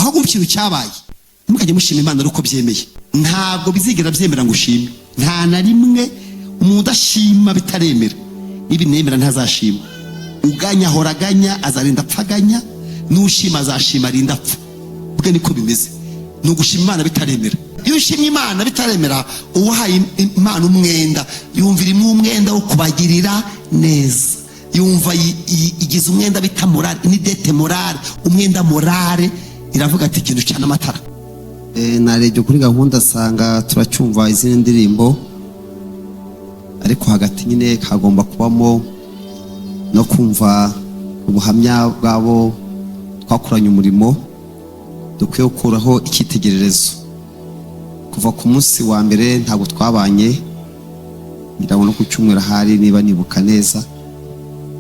aho gukira cyabaye mukajye mushima Imana uko byemeye. Ntabwo bizigera byemera ngo ushime, nta na rimwe umuntu ashima bitaremera. Ibi nemera ntazashima. Uganya horaganya azarinda apfaganya, nushima azashima arinda apfa. Ubwo niko bimeze. Nugushima Imana bitaremera. Iyo ushimye Imana bitaremera, uwahaye Imana umwenda, yumvira imwe umwenda wo kubagirira neza. Yumva igize umwenda bita morale, ni dete morale, umwenda morale. Iravuga ati ikintu cyana amatara. Narebye kuri gahunda sanga turacyumva izindi ndirimbo, ariko hagati nyine kagomba kubamo no kumva ubuhamya bwabo twakoranye umurimo. Dukwiye gukuraho icyitegererezo. Kuva ku munsi wa mbere ntabwo twabanye, ndabona ko cyumwera hari niba nibuka neza,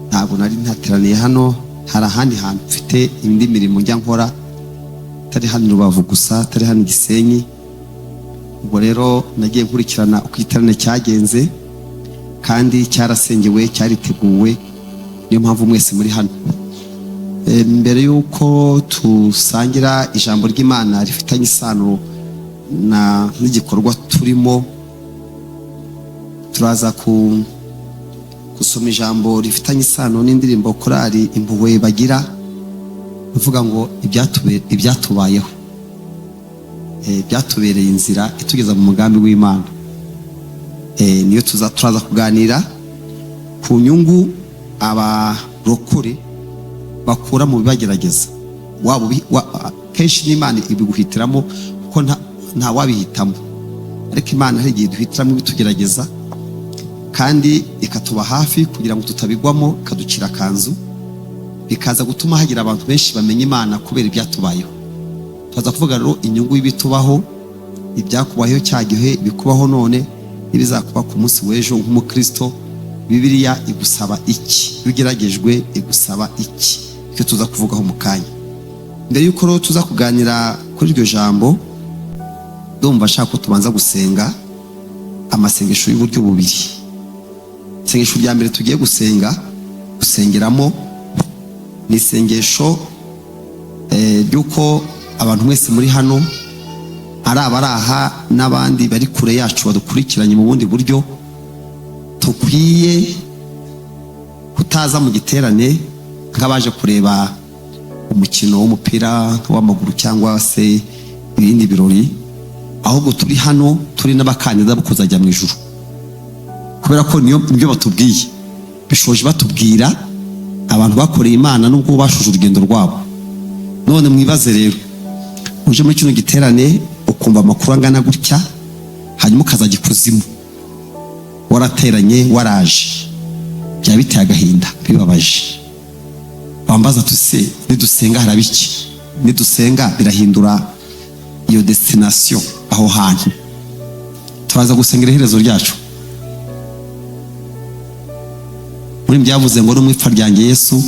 ntabwo nari ntateraniye hano. Hari ahandi hantu mfite indi mirimo njya nkora, tari hano Rubavu gusa, tari hano Gisenyi. Ubwo rero nagiye nkurikirana uko iterane cyagenze, kandi cyarasengewe, cyariteguwe. Niyo mpamvu mwese muri hano. Mbere yuko tusangira ijambo ry'Imana rifitanye isano n'igikorwa turimo, turaza gusoma ijambo rifitanye isano n'indirimbo korali Impuhwe bagira, uvuga ngo ibyatubayeho, byatubereye inzira itugeza mu mugambi w'Imana. Niyo turaza kuganira ku nyungu abarokore bakura mu bibagerageza. Kenshi n'Imana ibiguhitiramo kuko nta wabihitamo, ariko Imana hari igihe duhitiramo ibitugerageza kandi ikatuba hafi kugira ngo tutabigwamo, ikaducira kanzu, bikaza gutuma hagira abantu benshi bamenya Imana kubera ibyatubayeho. Tuza kuvuga rero inyungu y'ibitubaho, ibyakubayeho cyagihe, bikubaho none, ibizakuba ku munsi w'ejo. Nk'umukristo, Bibiliya igusaba iki? Ugeragejwe igusaba iki? Icyo tuza kuvugaho mu kanya. Mbere yuko rero tuza kuganira kuri iryo jambo, ndumva ashaka ko tubanza gusenga amasengesho y'uburyo bubiri. Isengesho rya mbere tugiye gusengeramo ni isengesho ry'uko abantu mwese muri hano, ari abaraha n'abandi bari kure yacu badukurikiranye mu bundi buryo, tukwiye kutaza mu giterane nk'abaje kureba umukino w'umupira w'amaguru cyangwa se ibindi birori, ahubwo turi hano turi n'abakandida bo kuzajya mu ijuru. Kubera ko nibyo batubwiye, bishoje batubwira abantu bakoreye Imana nubwo bashuje urugendo rwabo. None mwibaze rero, uje muri kino giterane ukumva amakuru angana gutya, hanyuma ukazajya ikuzimu warateranye waraje, byaba biteye agahinda, bibabaje. Bambaza tuse nidusenga harabiki? Nidusenga birahindura iyo destination, aho hantu turaza gusengera iherezo ryacu. Muri byavuze ngo n'umwipfa ryanjye Yesu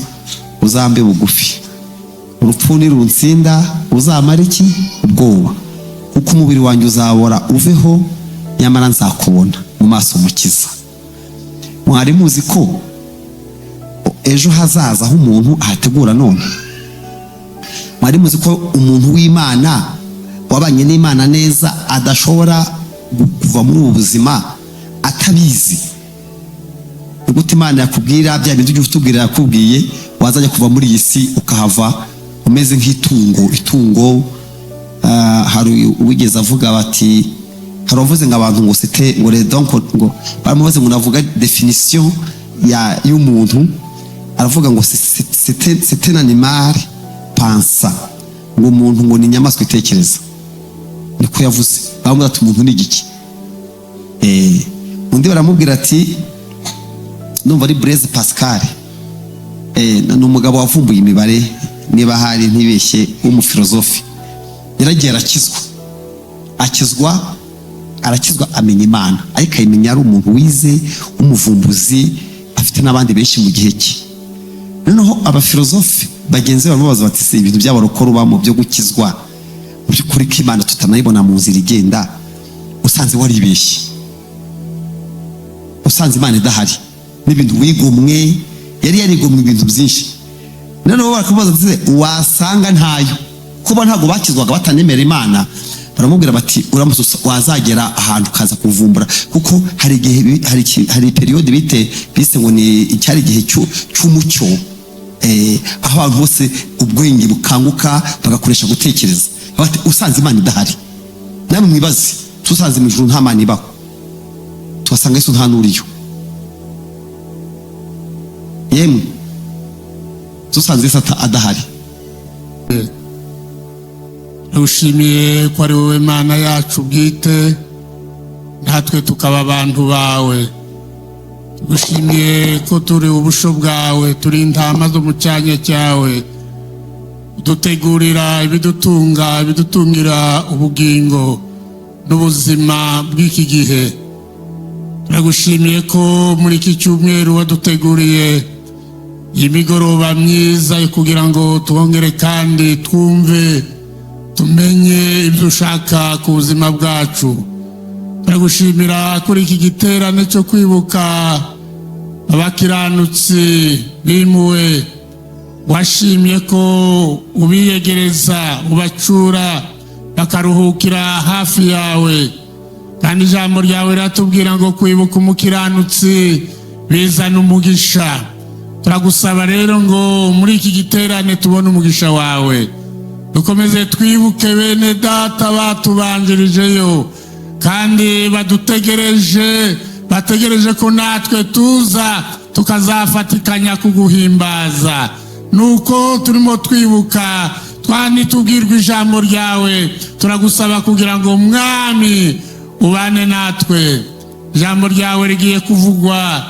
uzambe bugufi, urupfu nirunsinda uzamara iki? Ubwoba, kuko umubiri wanjye uzabora uveho, nyamara nzakubona mu maso mukiza. Mwari muzi ko ejo hazaza aho umuntu ahategura none? Mwari muzi ko umuntu w'Imana wabanye n'Imana neza adashobora kuva muri ubu buzima atabizi? Gute Imana yakubwira bya bintu by'utubwira yakubwiye, wazajya kuva muri iyi si ukahava umeze nk'itungo. Hari uwigeze avuga bati, hari uvuze ngo abantu ngo c'était ngo donc ngo baramubaze ngo navuga definition y'umuntu, aravuga ngo c'est un animal pensant, ngo umuntu ngo ni inyamaswa itekereza. Niko yavuze. Baramubaza ati umuntu ni igiki? Undi baramubwira ati, numva ari Blaise Pascal, ni umugabo wavumbuye imibare, niba hari ntibeshye, w'umufilozofi. Yaragiye arakizwa amenya Imana, ariko ayimenya ari umuntu wize, umuvumbuzi, afite n'abandi benshi mu gihe cye. Noneho abafilozofi bagenzi baramubaza bati, se ibintu by'abarokore ubamo byo gukizwa, mu by'ukuri ko Imana tutanayibona mu nzira igenda, usanze waribeshye, usanze Imana idahari, n'ibintu wigomwe, yari yarigomwe ibintu byinshi. Noneho barakubaza ati, wasanga ntayo, kuba ntabwo bakizwaga batanemera Imana, baramubwira bati uramutse wazagera ahantu kaza kuvumbura, kuko hari igihe hari periode bise ngo ni cyari igihe cy'umucyo, aho abantu bose ubwenge bukanguka bagakoresha gutekereza. Bati usanze Imana idahari, namwe mwibaze, tusanze mu ijuru nta Mana ibaho, twasanga Yesu nta nuriyo, yemwe tusanze Yesu adahari. Ushimiye ko ari wowe Mana yacu bwite, natwe tukaba abantu bawe. Ushimiye ko turi ubusho bwawe, turi intama zo mu cyanya cyawe, dutegurira ibidutungira ubugingo n'ubuzima bw'iki gihe. Turagushimiye ko muri iki cyumweru waduteguriye imigoroba myiza kugira ngo twongere kandi twumve, tumenye ibyo ushaka ku buzima bwacu. Turagushimira kuri iki giterane cyo kwibuka abakiranutsi bimuwe, washimye ko ubiyegereza, ubacura bakaruhukira hafi yawe, kandi ijambo ryawe riratubwira ngo kwibuka umukiranutsi bizana umugisha. Turagusaba rero ngo muri iki giterane tubone umugisha wawe, dukomeze twibuke bene data batubanjirijeyo kandi bategereje ko natwe tuza tukazafatikanya kuguhimbaza. Nuko turimo twibuka tubwirwa ijambo ryawe, turagusaba kugira ngo Mwami ubane natwe. Ijambo ryawe rigiye kuvugwa,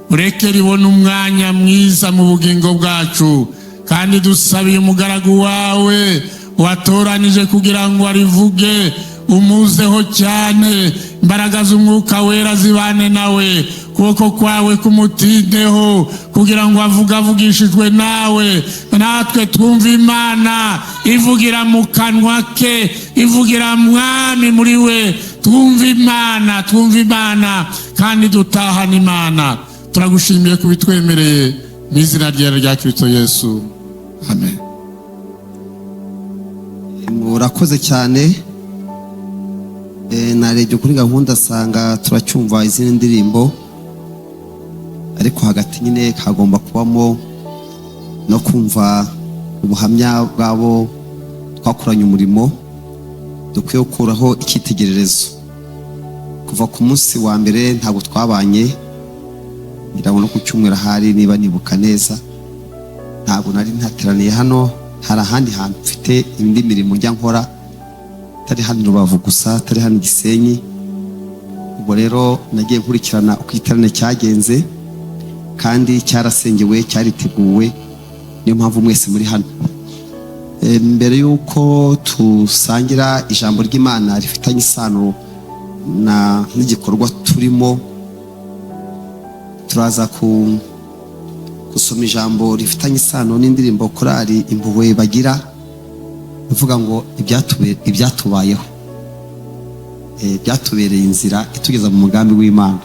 ureke ribone umwanya mwiza mu bugingo bwacu, kandi dusabiye umugaragu wawe watoranije kugira ngo arivuge, umuzeho cyane, imbaraga z'umwuka wera zibane nawe, kuboko kwawe kumutindeho kugira ngo avugishijwe nawe, natwe twumve Imana ivugira mu kanwa ke, ivugira Mwami muri we, twumve Imana kandi dutahana Imana. Turagushimiye kubitwemereye mu izina rya Kristo Yesu, amen. Murakoze cyane. Narebye kuri gahunda asanga turacyumva izindi ndirimbo, ariko hagati nyine kagomba kubamo no kumva ubuhamya bwabo twakoranye umurimo, dukwiye gukuraho icyitegererezo. Kuva ku munsi wa mbere ntabwo twabanye, ndabona ku cyumweru ahari, niba nibuka neza, ntabwo nari ntateraniye hano, hari ahandi hantu mfite indi mirimo njya nkora, tari hano Rubavu gusa, tari hano Gisenyi. Ubwo rero nagiye nkurikirana uko iterane cyagenze, kandi cyarasengewe, cyariteguwe, niyo mpamvu mwese muri hano. Mbere y'uko tusangira ijambo ry'Imana rifitanye isano n'igikorwa turimo, turaza gusoma ijambo rifitanye isano n'indirimbo korali Impuhwe bagira, ivuga ngo ibyatubayeho, byatubereye inzira itugeza mu mugambi w'Imana.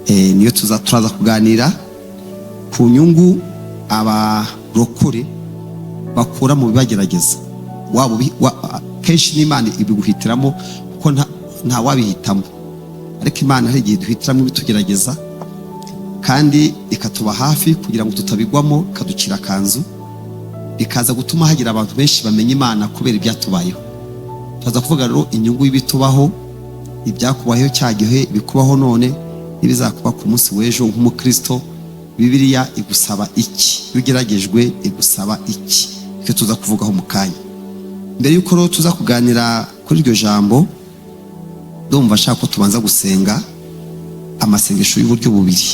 Niyo turaza kuganira ku nyungu abarokore bakura mu bibagerageza. Kenshi n'Imana ibiguhitiramo, kuko nta wabihitamo, ariko Imana hari igihe duhitiramo ibitugerageza, kandi ikatuba hafi kugira ngo tutabigwamo, ikaducira akanzu, ikaza gutuma hagira abantu benshi bamenya Imana kubera ibyatubayeho. Turaza kuvuga rero inyungu y'ibitubaho, ibyakubayeho cya gihe, ibikubaho none, n'ibizakuba ku munsi w'ejo. Nk'umukristo, Bibiliya igusaba iki? Iyo ugeragejwe igusaba iki? Icyo tuza kuvugaho mu kanya. Mbere y'uko rero tuza kuganira kuri iryo jambo, ndumva ashaka ko tubanza gusenga amasengesho y'uburyo bubiri.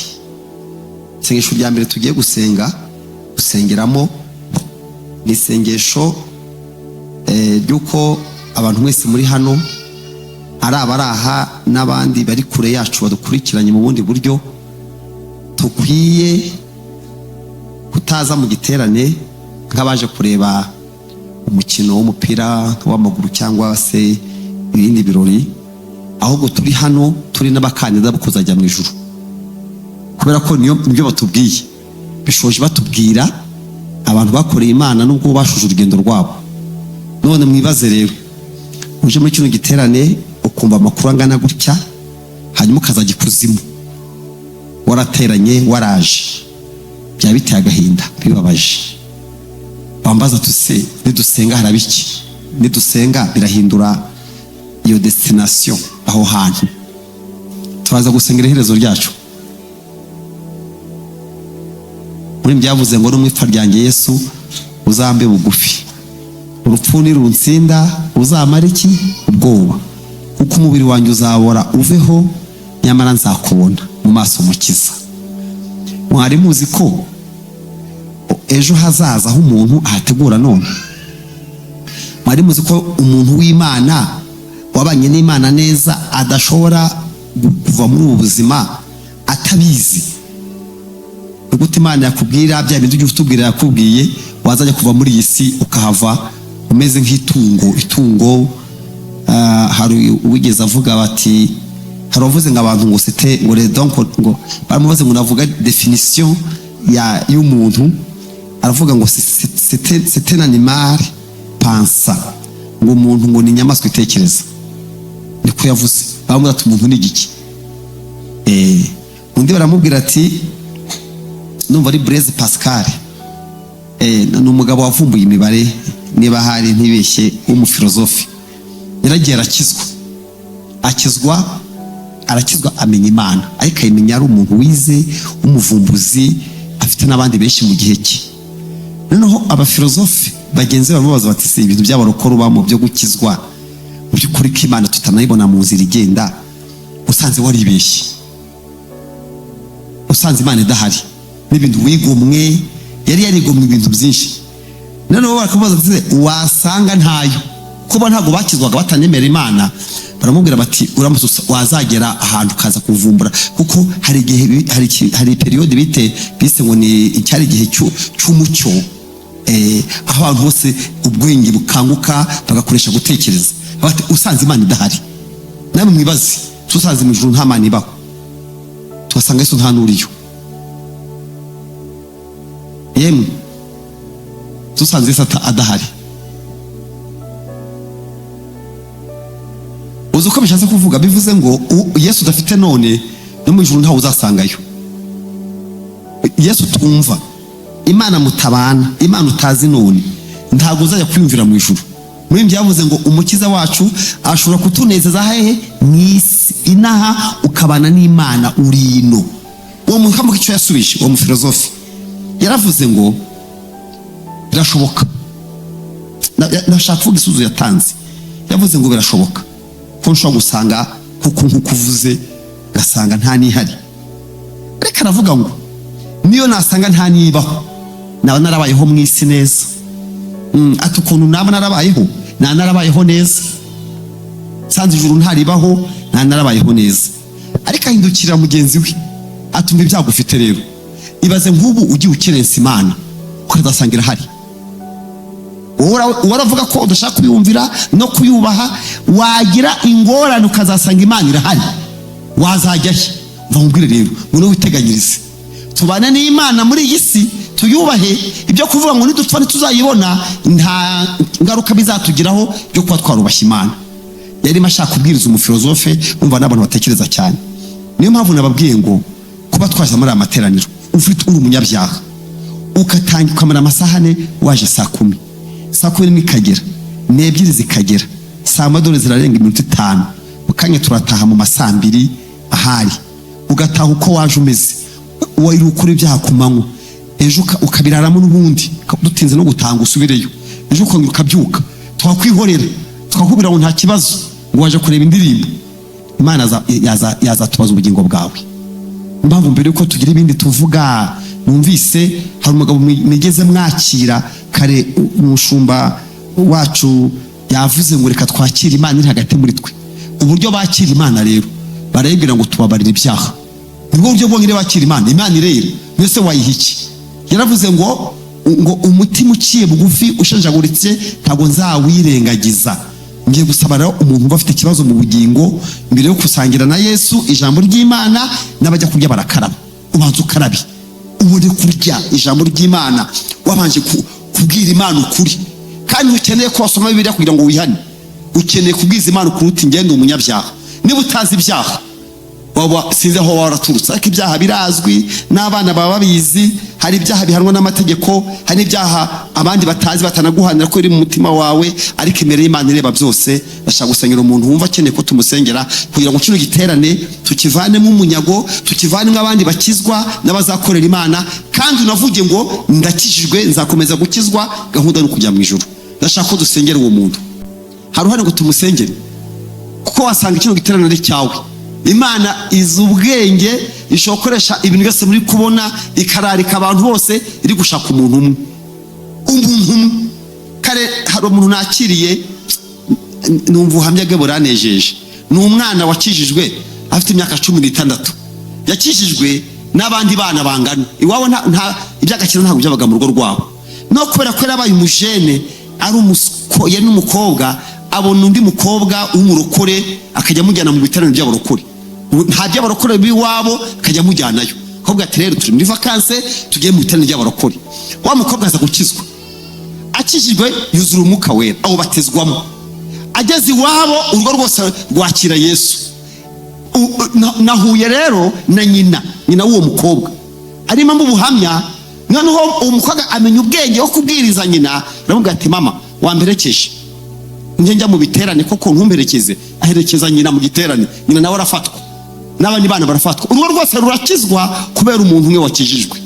Isengesho rya mbere tugiye gusengeramo ni isengesho ry'uko abantu mwese muri hano, ari abaraha n'abandi bari kure yacu badukurikiranye mu bundi buryo, tukwiye kutaza mu giterane nk'abaje kureba umukino w'umupira w'amaguru cyangwa se ibindi birori, ahubwo turi hano turi n'abakandida bo kuzajya mu ijuru, kubera ko nibyo batubwiye. Bishoje batubwira abantu bakoreye Imana nubwo bashuje urugendo rwabo, none mwibaze rero, uje muri kino giterane ukumva amakuru angana gutya, hanyuma ukazajya ikuzimu warateranye waraje, byaba biteye agahinda bibabaje. Bambaza tuse nidusenga harabiki, nidusenga birahindura iyo destination, aho hantu turaza gusengera iherezo ryacu. Muri byavuze ngo n'umwipfa ryanjye Yesu uzambe bugufi, urupfu nirunsinda uzamara iki? Ubwoba, kuko umubiri wanjye uzabora uveho, nyamara nzakubona mu maso mukiza. Mwari muzi ko ejo hazaza aho umuntu ahategura none? Mwari muzi ko umuntu w'Imana wabanye n'Imana neza adashobora kuva muri ubu buzima atabizi? Gute Imana yakubwira bya bintu ujye utubwira yakubwiye, wazajya kuva muri iyi si ukahava umeze nk'itungo. Hari uwigeze avuga bati, hari uvuze ngo abantu ngo c'était ngo baramubaze ngo navuga definition y'umuntu, aravuga ngo c'est un animal pensant, ngo umuntu ngo ni inyamaswa itekereza. Niko yavuze. Bamubwira ati umuntu ni igiki? Undi baramubwira ati, numva ari Blaise Pascal, ni umugabo wavumbuye imibare niba hari ntibeshye, w'umufilozofi. Yaragiye arakizwa amenya Imana, ariko ayimenya ari umuntu wize w'umuvumbuzi, afite n'abandi benshi mu gihe cye. Noneho abafilozofi bagenzi baramubaza bati, se ibintu by'abarokore ubamo byo gukizwa, mu by'ukuri ko Imana tutanayibona mu nzira igenda, usanze waribeshye, usanze Imana idahari, n'ibintu wigomwe, yari yarigomwe ibintu byinshi. Noneho bakamubaza bati, wasanga ntayo, kuba ntabwo bakizwaga batanemera Imana. Baramubwira bati, uramutse wazagera ahantu kaza kuvumbura, kuko hari igihe hari periode bise ngo ni icyari igihe cy'umucyo, aho abantu bose ubwenge bukanguka bagakoresha gutekereza. Bati, usanze Imana idahari, namwe mwibaze, tusanze mu ijuru nta Mana ibaho, tugasanga Yesu nta n'uriyo, yemwe tusanze Yesu adahari, uzi uko bishatse kuvuga? Bivuze ngo Yesu udafite none, no mu ijuru ntawe uzasangayo. Yesu twumva, Imana mutabana, Imana utazi none, ntabwo uzajya kwiyumvira mu ijuru. Muri ibyo yavuze ngo umukiza wacu ashobora kutunezeza hehe? Mu isi inaha, ukabana n'Imana uri ino. Uwo muntu kamuka icyo yasubije, uwo mufilozofi yaravuze ngo birashoboka. Nashaka kuvuga isuzu yatanze, yavuze ngo birashoboka ko nshobora gusanga kuko nkuko uvuze gasanga nta nihari, ariko aravuga ngo niyo nasanga nta nibaho, naba narabayeho mu isi neza. Ati ukuntu naba narabayeho, narabayeho neza, sanze ijuru ntaribaho, narabayeho neza. Ariko ahindukira mugenzi we, atumva ibyago ufite rero. Ibaze nk'ubu ugiye ukerensa Imana ukazasanga irahari, waravuga ko udashaka kuyumvira no kuyubaha, wagira ingorane ukazasanga Imana irahari, wazajya he? Bamubwire rero, ngo witeganyirize, tubane n'Imana muri iyi si, tuyubahe. Ibyo kuvuga ngo nidupfa ntituzayibona, nta ngaruka bizatugiraho byo kuba twarubashye Imana. Yari mashaka kubwiriza umufilozofe, umva n'abantu batekereza cyane. Niyo mpamvu nababwiye ngo kuba twaje muri amateraniro ufite uri umunyabyaha, ukatangira ukamara amasaha ane, waje saa 10, saa 10 ikagera, n'ebyiri zikagera, saa madore zirarenga iminota 5, ukanye turataha mu masaa 2 ahari, ugataha uko waje umeze, wari ukuri ibyaha ku manywa, ejo ukabiraramo n'ubundi, dutinze no gutanga usubireyo, ejo ukongera ukabyuka, twakwihorera twakubira ngo nta kibazo, ngo waje kureba indirimbo. Imana yazatubaza ubugingo bwawe. Impamvu mbere yuko tugira ibindi tuvuga, numvise hari umugabo migeze mwakira kare, umushumba wacu yavuze ngo reka twakire Imana iri hagati muri twe. Uburyo bakira Imana rero, barayibwira ngo tubabarire ibyaha, nibwo buryo bwonyine bakira Imana. Imana rero mbese wayihiki? Yaravuze ngo umutima uciye bugufi ushenjaguritse ntabwo nzawirengagiza. Ngiye gusaba rero umuntu uba afite ikibazo mu bugingo, mbere yo kusangira na Yesu ijambo ry'Imana, n'abajya kurya barakaraba, ubanza ukarabi, ubone kurya ijambo ry'Imana, wabanje kubwira Imana ukuri. kandi ukeneye ko wasoma Bibiliya kugira ngo wihane. Ukeneye kubwiza Imana kuruta ngende umunyabyaha. Niba utazi ibyaha waba sinze aho waraturutse, ariko ibyaha birazwi n'abana baba babizi. Hari ibyaha bihanwa n'amategeko, hari ibyaha abandi batazi batanaguhanira ko iri mu mutima wawe, ariko imbere y'Imana ireba byose. Bashaka gusengera umuntu wumva akeneye ko tumusengera kugira ngo kino giterane tukivanemo umunyago, tukivanemo abandi bakizwa n'abazakorera Imana, kandi unavuge ngo ndakijijwe nzakomeza gukizwa, gahunda no kujya mu ijuru. Ndashaka ko dusengera uwo muntu. Haruhane ngo tumusengere, kuko wasanga kino giterane ari cyawe. Imana izi ubwenge, ishobora gukoresha ibintu byose muri kubona, ikararika abantu bose, iri gushaka umuntu umwe. Umuntu umwe. Kare hari umuntu nakiriye, numva ubuhamya bwe buranejeje. Ni umwana wakijijwe afite imyaka 16. Yakijijwe n'abandi bana bangana. Iwabo nta iby'agakira ntabwo byabaga mu rugo rwabo. No kubera ko yarabaye umujene, ari umukoye n'umukobwa, abona undi mukobwa w'umurokore akajya mujyana mu biterane by'abarokore. Nta by'abarokore biwabo akajya mujyanayo. Kobwa ati rero turi muri vacances tugiye mu biterane by'abarokore. Wa mukobwa aza gukizwa. Akijijwe yuzura umwuka wera, aho batezwamo. Ageze iwabo urugo rwose rwakira Yesu. Nahuye rero na nyina w'uwo mukobwa. Arimo mu buhamya, noneho uwo mukobwa amenya ubwenge wo kubwiriza nyina, aravuga ati mama wamberekeje. Njya mu biterane koko ntumberekeze, aherekeza nyina mu giterane. Nyina nawe arafatwa, n'abandi bana barafatwa. Urugo rwose rurakizwa kubera umuntu umwe wakijijwe.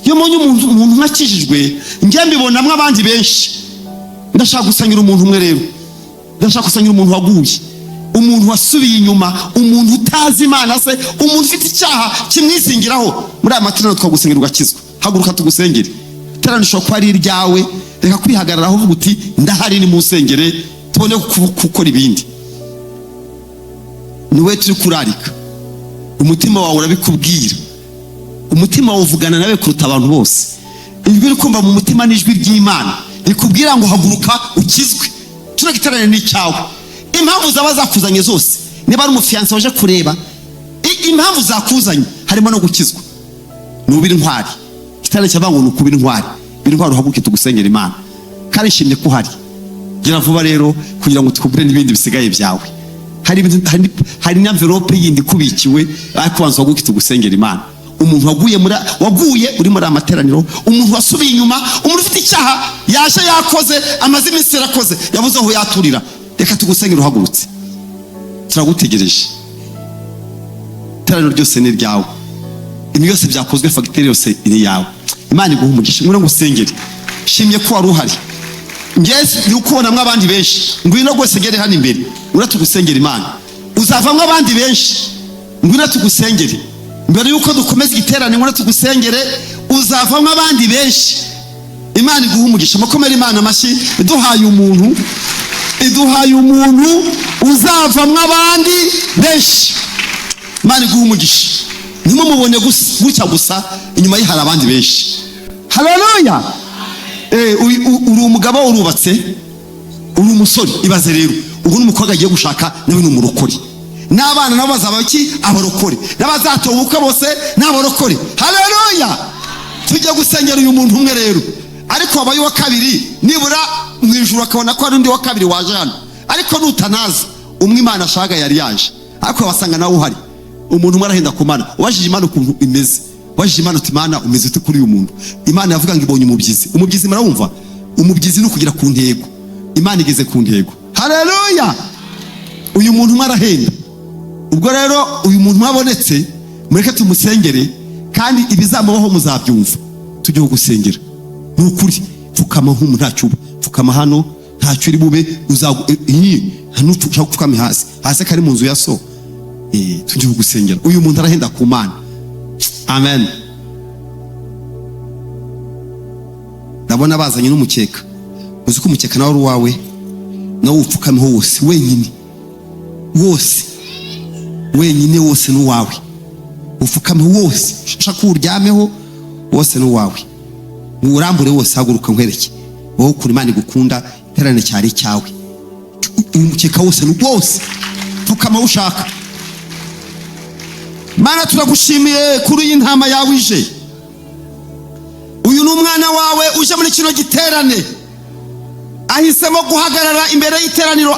Iyo mbonye umuntu mwakijijwe, njye mbibonamwe abandi benshi. Ndashaka gusanyira umuntu umwe rero. Ndashaka gusanyira umuntu waguye, umuntu wasubiye inyuma, umuntu utazi Imana se, umuntu ufite icyaha kimwisingiraho. Muri aya materaniro twagusengera ugakizwa. Haguruka tugusengere. Iterane rishobora kuba ari iryawe, reka kwihagararaho uvuga uti ndahari, ni musengere tubone gukora ibindi. Niwe turi kurarika. Umutima wawe urabikubwira. Umutima wawe uvugana nawe kuruta abantu bose. Ijwi uri kumva mu mutima n'ijwi ry'Imana rikubwira ngo haguruka ukizwe. Kino giterane ni cyawe. Impamvu zaba zakuzanye zose, niba ari umufiyanse waje kureba, impamvu zakuzanye harimo no gukizwa. Nubira intwari. Giterane cyabango nukubira intwari. Biri intwari uhaguruke tugusengera Imana. Kandi shimye ko hari. Gira vuba rero kugira ngo tukubure n'ibindi bisigaye byawe. Hari n'envelope yindi kubikiwe, ariko banza waguke tugusengera Imana. Umuntu waguye uri muri amateraniro, umuntu wasubiye inyuma, umuntu ufite icyaha yaje yakoze, amaze iminsi yarakoze, yabuze aho yaturira. Reka tugusengera uhagurutse. Turagutegereje. Iteraniro ryose ni ryawe. Ibintu byose byakozwe, fagitire yose iri yawe. Imana iguha umugisha. Ngwino ngusengere. Shimye ko wari uhari. Ngeze ni ukubonamwe abandi benshi. Ngwino rwose ngere hano imbere. Uratugusengera Imana. Uzavamwe abandi benshi. Ngwino tugusengere. Mbere yuko dukomeza igiterane, ngwino tugusengere. Uzavamwe abandi benshi. Imana iguha umugisha. Mukomere Imana amashyi. Iduhaye umuntu uzavamwe abandi benshi. Imana iguha umugisha. Ntimumubone gutya gusa, inyuma ye hari abandi benshi. Haleluya. Uri umugabo urubatse, uri umusore. Ibaze rero, ubu n'umukobwa agiye gushaka nawe ni umurokore. N'abana nabo bazaba abarokore. N'abazatobuka bose n'abarokore. Haleluya. Tujye gusengera uyu muntu umwe rero. Ariko wabaye wa kabiri, nibura mu ijuru akabona ko ari undi wa kabiri waje hano. Ariko nutanaza, umwe Imana ashaka yari yaje. Ariko wasanga nawe uhari. Umuntu umwe arahenda kumana. Wajije Imana ukuntu imeze. Wajije Imana uti Imana umeze ute kuri uyu muntu? Imana yavuga ngo ibonye umubyizi. Umubyizi murawumva? Umubyizi no kugira ku ntego. Imana igeze ku ntego. Haleluya. Uyu muntu umwe arahenda. Ubwo rero uyu muntu mwabonetse, mureke tumusengere, kandi ibizamubaho muzabyumva. Tujye gusengera. Nukuri pfukama nk'umuntu ntacyo, pfukama hano ntacyo uri bube, hano pfukame hasi kari mu nzu ya so. Tujye gusengera. Uyu muntu arahenda ku Mana. Amen. Ndabona bazanye n'umukeka. Uzi ko umukeka nawe ari uwawe, nawe upfukameho wose wenyine. Wenyine wose n'uwawe. Upfukameho wose. Ushaka uryameho wose n'uwawe. Urambure wose, haguruka nkwereke. Wowe kuri Imana igukunda, iterane cyari cyawe. Umukeka wose n'wose. Pfukama ushaka. Mana turagushimiye kuri iyi ntama yawe ije. Uyu ni umwana wawe uje muri kino giterane. ahisemo guhagarara imbere y'iteraniro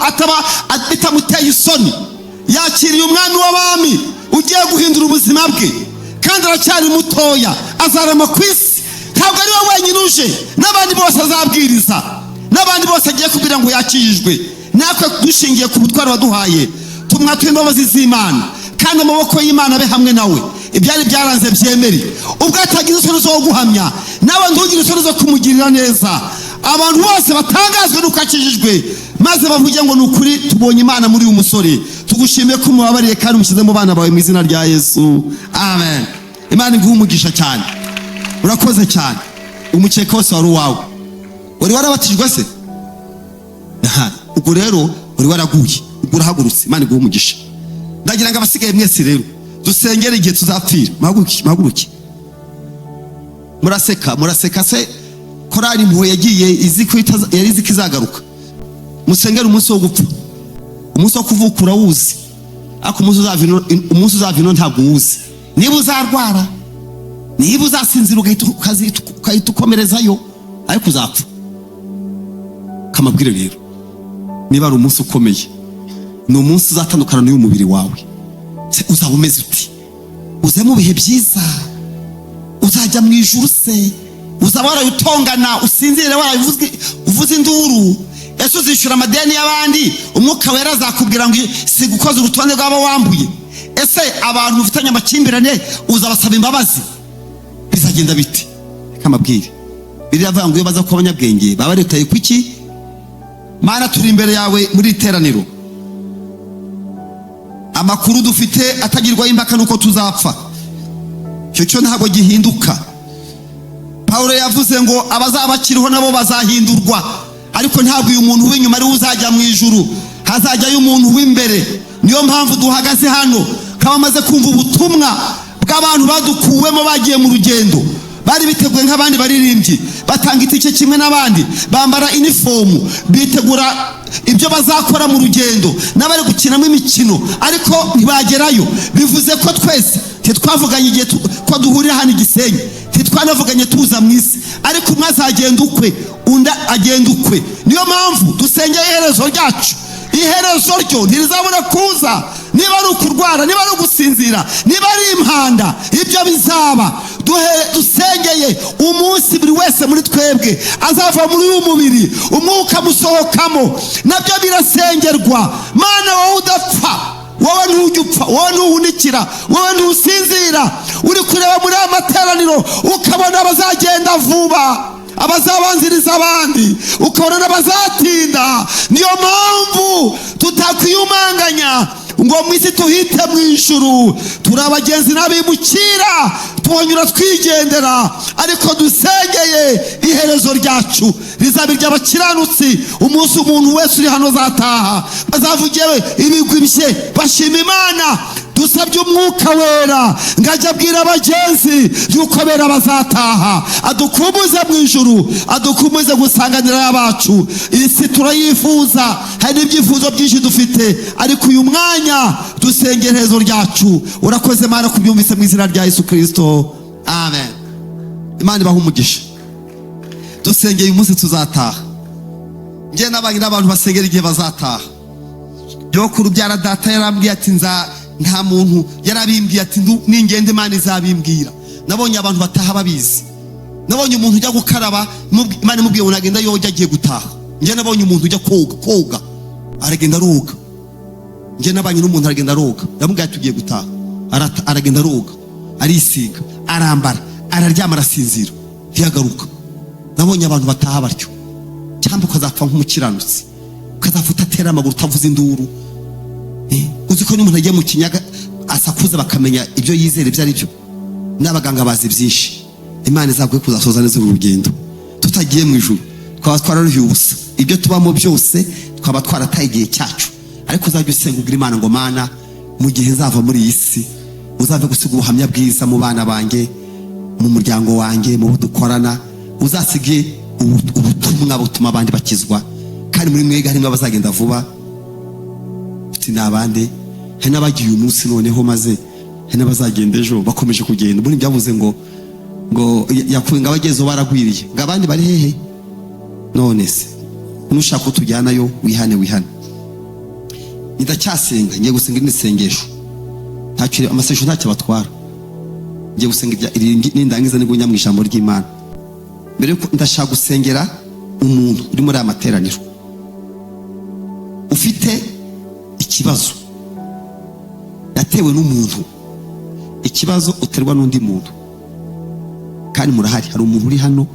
bitamuteye isoni. Yakiriye umwami w'abami ugiye guhindura ubuzima bwe, kandi aracyari mutoya, azarama ku isi. Ntabwo ari we wenyine uje, n'abandi bose azabwiriza, n'abandi bose agiye kubwira ngo yakijijwe. Natwe dushingiye ku butware waduhaye, tumwatuye imbabazi z'Imana, kandi amaboko y'Imana abe hamwe nawe. Ibyari byaranze byemere. Ubwo atagize isoni zo guhamya, nawe ntugire isoni zo kumugirira neza. Abantu bose batangazwe nuko akijijwe, maze bavuge ngo ni ukuri tubonye Imana muri uyu musore. Tugushimiye ko umubabariye kandi umushyize mu bana bawe mu izina rya Yesu, amen. Imana iguhe umugisha cyane, urakoze cyane. Umukeka wose wari uwawe. Wari warabatijwe se? Ubwo rero wari waraguye, ubwo urahagurutse. Imana iguhe umugisha. Ndagira ngo abasigaye mwese rero dusengere igihe tuzapfira. Mahaguruke. Muraseka se? Korari impuhwe yagiye yari izi ko izagaruka. Musengere umunsi wo gupfa, umunsi wo kuvuka urawuzi, ariko umunsi uzava ino ntabwo uwuzi. Niba uzarwara, niba uzasinzira ukahita ukomerezayo, ariko uzapfa. Kamabwire rero, niba ari umunsi ukomeye, ni umunsi uzatandukana n'uyu mubiri wawe. Uzaba umeze uti? Uze mu bihe byiza, uzajya mu ijuru se? Uzaba warayutongana, usinzire uvuze induru? Ese uzishyura amadeni y'abandi? Umwuka wera azakubwira ngo si gukoza urutonde rw'abo wambuye? Ese abantu mufitanye amakimbirane uzabasaba imbabazi? Bizagenda bite? Kamabwire, biravuga ngo iyo baza kuba abanyabwenge baba baritaye kuki? Mana, turi imbere yawe muri iteraniro. Amakuru dufite atagirwaho impaka nuko tuzapfa. Cyo ntabwo gihinduka. Pawulo yavuze ngo abazabakiriho nabo bazahindurwa, ariko ntabwo uyu muntu w'inyuma ari uzajya mu ijuru, hazajyayo umuntu w'imbere. Niyo mpamvu duhagaze hano nk'abamaze kumva ubutumwa bw'abantu badukuwemo bagiye mu rugendo. Bari biteguye nk'abandi baririmbyi, batanga itike kimwe n'abandi, bambara inifomu, bitegura ibyo bazakora mu rugendo, n'abari gukinamo imikino, ariko ntibagerayo. Bivuze ko twese twavuganye igihe ko duhurira hano i Gisenyi, twanavuganye tuza mu isi, ariko umwe azagenda ukwe, undi agenda ukwe. Niyo mpamvu dusengeye iherezo ryacu. Iherezo ryo ntirizabura kuza. Niba ari ukurwara, niba ari ugusinzira, niba ari impanda, ibyo bizaba. Dusengeye umunsi buri wese muri twebwe azava muri uyu mubiri, umwuka musohokamo, nabyo birasengerwa. Mana, wowe udapfa, wowe ntujya upfa, wowe ntuhunikira, wowe ntusinzira, uri kureba muri aya materaniro ukabona abazagenda vuba, abazabanziriza abandi, ukabona n'abazatinda. Niyo mpamvu tutakwiyumanganya ngo mu isi tuhite mu ijuru. Turi abagenzi n'abimukira, tuhanyura twigendera, ariko dusengeye iherezo ryacu rizaba iry'abakiranutsi. Umunsi umuntu wese uri hano azataha, bazavugewe ibigwi bye, bashima Imana. Dusabye umwuka wera ngo ajye abwira abagenzi yuko bera bazataha, adukumuze mu ijuru, adukumuze gusanganira abacu. Isi turayifuza, hari n'ibyifuzo byinshi dufite, ariko uyu mwanya dusengera iherezo ryacu. Urakoze Mana kubyumvise mu izina rya Yesu Kristo, amen. Imana ibahe umugisha. Dusengeye umunsi tuzataha. Njye n'abandi n'abantu basengera igihe bazataha. Byokuru byara data yarambwiye ati nta muntu yarabimbwiye ati ningende Imana izabimbwira. Nabonye abantu bataha babizi. Nabonye umuntu ujya gukaraba, Imana imubwiye ngo nagenda yoga agiye gutaha. Njye nabonye umuntu ujya koga aragenda aroga. Njye nabanye n'umuntu aragenda aroga, yamubwiye ati tugiye gutaha, aragenda aroga, arisiga, arambara, araryama, arasinzira, ntiyagaruka. Nabonye abantu bataha batyo. Cyangwa ukazapfa nk'umukiranutsi, ukazafuta atera amaguru utavuze induru. Uzi ko n'umuntu agiye mu kinyaga asakuza bakamenya ibyo yizera ibyo ari byo. N'abaganga bazi byinshi. Imana izaguhe kuzasoza neza urugendo. Tutagiye mu ijuru twaba twararuhiye ubusa. Ibyo tubamo byose twaba twarataye igihe cyacu. Ariko uzajya usenga ubwira Imana ngo Mana, mu gihe nzava muri iyi si uzave gusiga ubuhamya bwiza mu bana banjye, mu muryango wanjye, mu bo dukorana. Uzasige ubutumwa butuma abandi bakizwa, kandi muri mwega harimo abazagenda vuba. N'abandi hari n'abagiye uyu munsi noneho, maze hari n'abazagenda ejo bakomeje kugenda. Muri byavuze ngo yakuye ngo abagezeho baragwiriye, ngo abandi bari hehe? None se nushaka ko tujyanayo wihane. Ndacyasenga, ngiye gusenga indi sengesho. Ntacyo amasengesho ntacyo batwara. Ngiye gusenga nindangiza nibwo njya mu ijambo ry'Imana. Mbere yuko ndashaka gusengera umuntu uri muri amateraniro ufite ikibazo yatewe n'umuntu, ikibazo uterwa n'undi muntu, kandi murahari. Hari umuntu uri hano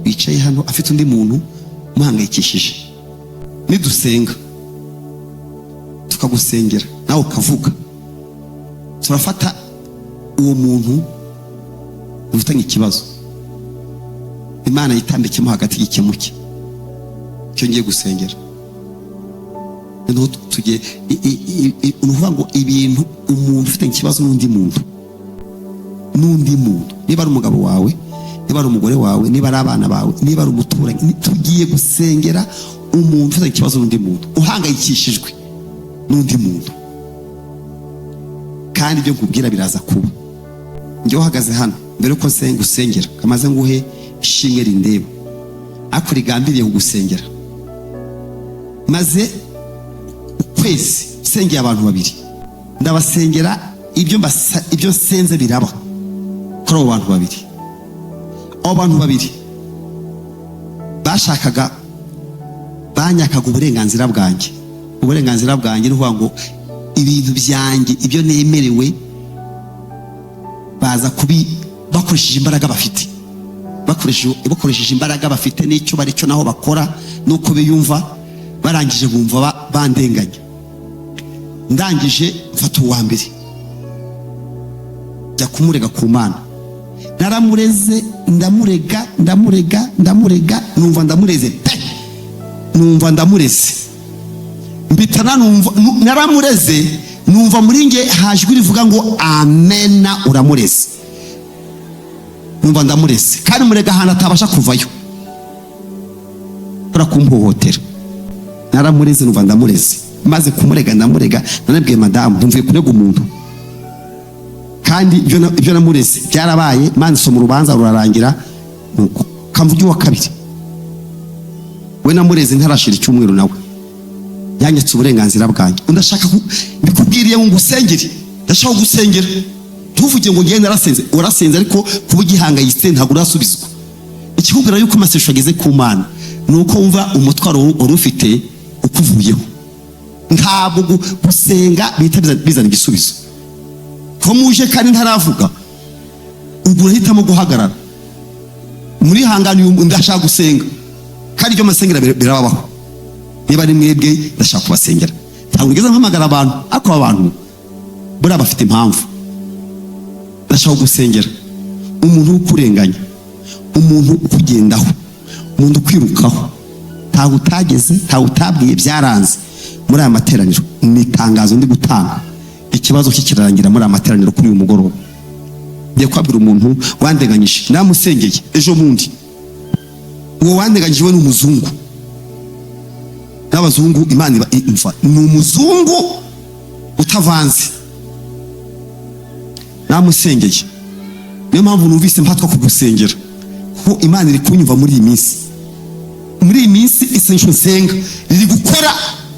wicaye hano afite undi muntu muhangayikishije. Nidusenga tukagusengera nawe ukavuga, turafata uwo muntu ufitanye ikibazo, Imana yitambikemo hagati y'ikemuke. Cyo ngiye gusengera. Tujye unuvuga ngo ibintu umuntu ufite ikibazo n'undi muntu, niba ari umugabo wawe, niba ari umugore wawe, niba ari abana bawe, niba ari umuturanyi, tugiye gusengera umuntu ufite ikibazo n'undi muntu, uhangayikishijwe n'undi muntu. Kandi ibyo nkubwira biraza kuba. Njye uhagaze hano mbere yuko usengera kamaze nguhe ishimwe rindeba, ariko rigambiriye kugusengera. Maze ukwezi sengeye abantu babiri, ndabasengera ibyo nsenze biraba kuri abo bantu babiri. Abo bantu babiri banyakaga uburenganzira bwanjye. Uburenganzira bwanjye ni ukuvuga ngo ibintu byanjye, ibyo nemerewe, baza bakoresheje imbaraga bafite, bakoresheje imbaraga bafite n'icyo bari cyo naho bakora nuko biyumva. Barangije bumva bandenganya. Ndangije mfata uwa mbere jya kumurega ku Mana. Naramureze, ndamurega, numva ndamureze pe, numva ndamureze mbitana, naramureze, numva muri nge hajwi rivuga ngo amena, uramureze. Numva ndamureze, kandi murega ahantu atabasha kuvayo, urakumhohotera. Naramureze, numva ndamureze. Maze kumurega ndamurega, nanabwiye madamu ntumvuye kurega umuntu, kandi ibyo namureze byarabaye. Imana isoma urubanza rurarangira, nuko kamvugi wa kabiri we namureze ntarashira icyumweru, nawe yanyetse uburenganzira bwanjye. Ndashaka bikubwiriye ngo ngusengere, ndashaka gusengera. Ntuvuge ngo ngiye narasenze, urasenze ariko kuba ugihangayitse ntabwo urasubizwa. Ikikubwira yuko amasesho ageze ku Mana nuko wumva umutwaro wari ufite ukuvuyeho. Ntabwo gusenga bihita bizana igisubizo. Ko muje kandi ntaravuga, ubwo urahitamo guhagarara muri hangana. Ndashaka gusenga, kandi ibyo masengera birabaho. Niba ari mwebwe ndashaka kubasengera, ntabwo nigeze mpamagara abantu, ariko abantu buriya bafite impamvu. Ndashaka gusengera umuntu ukurenganya, umuntu ukugendaho, umuntu ukwirukaho, ntawe utageze, ntawe utabwiye, byaranze. Muri aya materaniro ni itangazo ndi gutanga, ikibazo cye kirarangira muri aya materaniro kuri uyu mugoroba. Ngiye kwabwira umuntu wandenganyije, namusengeye ejo bundi. Uwo wandenganyije we ni umuzungu, n'abazungu Imana imva, ni umuzungu utavanze. Namusengeye, niyo mpamvu numvise mpatwa kugusengera, kuko Imana iri kunyumva muri iyi minsi. Muri iyi minsi isengesho nsenga riri gukora.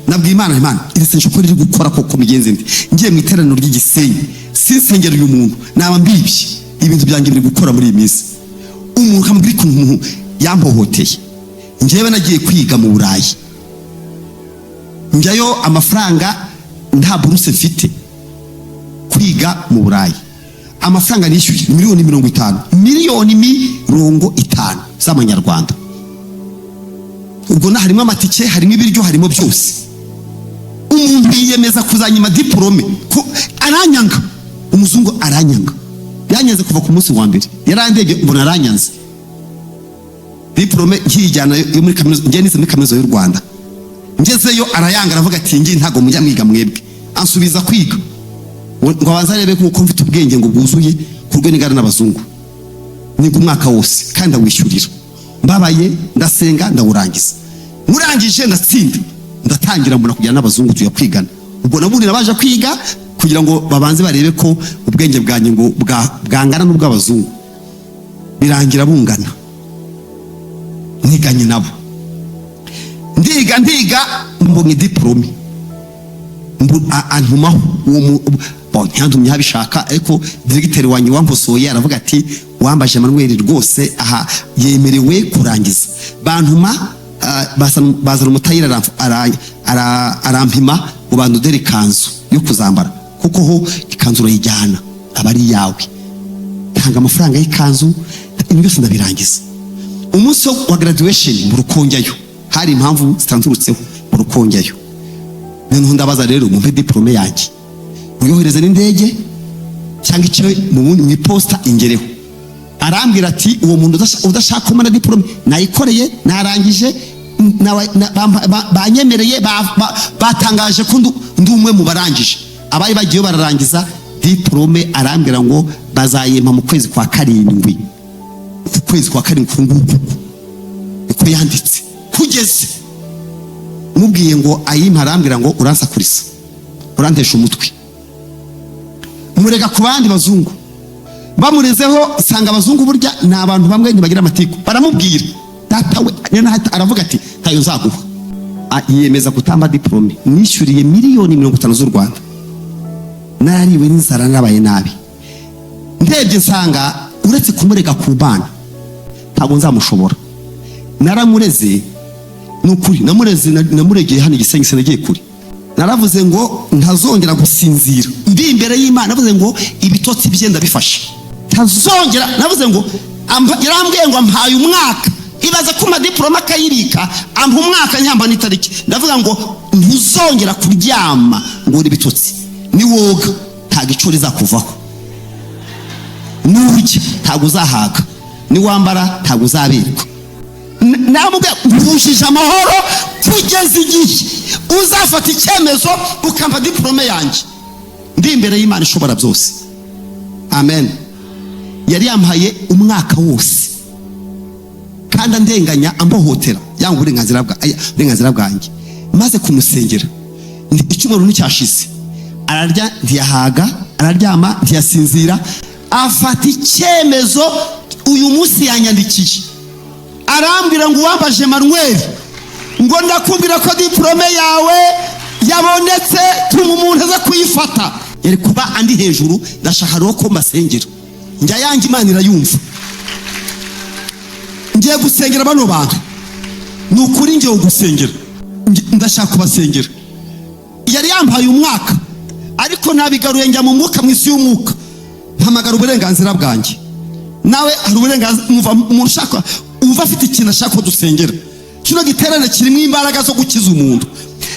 Nabwiye Imana iri sengesho ko riri gukora koko migenzi ndi. Ngiye mu iteraniro ry'Igisenyi, sinsengera uyu muntu, naba mbibye. Ibintu byanjye biri gukora muri iyi minsi. Umuntu kamubwira ko umuntu yampohoteye. Njyewe nagiye kwiga mu Burayi, njyayo amafaranga nta buruse mfite, kwiga mu Burayi. Amafaranga nishyuye miliyoni 50, miliyoni 50 z'amanyarwanda. Ubwo harimo amatike, harimo ibiryo, harimo byose. Umuntu yiyemeza kuzanyima diplome, ko aranyanga. Umuzungu aranyanga, yanyanze kuva ku munsi wa mbere. Yarandege mbona aranyanze. Diplome nkijyana yo muri kaminuza, ngiye nize muri kaminuza y'u Rwanda. Ngezeyo arayanga, aravuga ati ngi ntago mujya mwiga mwebwe. Ansubiza kwiga ngo abanza arebe kuko mfite ubwenge ngo bwuzuye kurwe n'ingana n'abazungu. Ni umwaka wose kandi awishyurira. Mbabaye ndasenga ndawurangiza. Murangije ndatsinda, ndatangira mbona kujyana n'abazungu tuya kwigana. Ubwo nabundi nabaje kwiga kugira ngo babanze barebe ko ubwenge bwanjye ngo bwangana n'ubw'abazungu. Birangira bungana, niganye nabo. ndiga mbonye diplome antumaho uwo ntiyantumye habishaka, ariko diregiteri wanjye wamposoye aravuga ati wambaje Emmanuel rwose aha yemerewe kurangiza. Bantuma bazana umutayira arampima ubandodera ikanzu yo kuzambara, kuko ho ikanzu urayijyana aba ari yawe. Tanga amafaranga y'ikanzu, ibintu byose ndabirangiza. Umunsi wa graduation mu Rukongeyo hari impamvu zitanzurutseho mu Rukongeyo. Noneho ndabaza rero mumpe diplome yanjye, uyohereze n'indege cyangwa icyo mu iposta ingereho. Arambwira ati uwo muntu udashaka kumana diplome nayikoreye narangije, banyemereye batangaje ko ndi umwe mu barangije. Abaye bagiye bararangiza diplome, arambwira ngo bazayempa mu kwezi kwa 7. Ukwezi kwa 7 kunguku niko yanditse. Kugeze mubwiye ngo ayimpa, arambwira ngo uransakurisa, urantesha umutwe, murega ku bandi bazungu. Bamurezeho sanga abazungu burya ni abantu bamwe ntibagira amatiku. Baramubwira data we aravuga ati ntayo nzaguha. Yiyemeza gutamba diplome. Nishyuriye miliyoni 50 z'u Rwanda. Nariwe n'inzara nabaye nabi. Ndebye nsanga uretse kumurega ku bana ntabwo nzamushobora. Naramureze nukuri, namuregeye hano Gisenyi, sinagiye kuri. Naravuze ngo ntazongera gusinzira ndi imbere y'Imana. Navuze ngo ibitotsi byenda bifashe ntazongera. Navuze ngo yarambwiye ngo ampaye umwaka, ibaza ko diploma akayirika, ampa umwaka nyamba n'itariki. Ndavuga ngo ntuzongera kuryama ngo uri bitotsi, ni woga ntago icyo rizakuvaho, nurya ntago uzahaga, ni wambara ntago uzaberwa. Namubwiye mvushije amahoro kugeza igihe uzafata icyemezo ukampa diplome yanjye ndi imbere y'Imana ishobora byose. Amen. Yari yampaye umwaka wose kandi andenganya, ambohotera yanga uburenganzira bwanjye. Maze kumusengera icyumweru nticyashize, ararya ntiyahaga, araryama ntiyasinzira, afata icyemezo. Uyu munsi yanyandikiye arambwira ngo wambaje Emmanuel, ngo ndakubwira ko diplome yawe yabonetse, tuma umuntu aza kuyifata. Yari kuba andi hejuru, ndashaka rero ko mbasengera. Njya yanjye Imana irayumva. Ngiye gusengera bano bantu, ni ukuri ngiye gusengera, ndashaka kubasengera. Yari yampaye umwaka, ariko nabigaruye njya mu mwuka, mu isi y'umwuka, mpamagara uburenganzira bwanjye. Nawe hari uburenganzira, umuntu ushaka umva afite ikintu ashaka ko dusengera. Kino giterane kirimo imbaraga zo gukiza umuntu,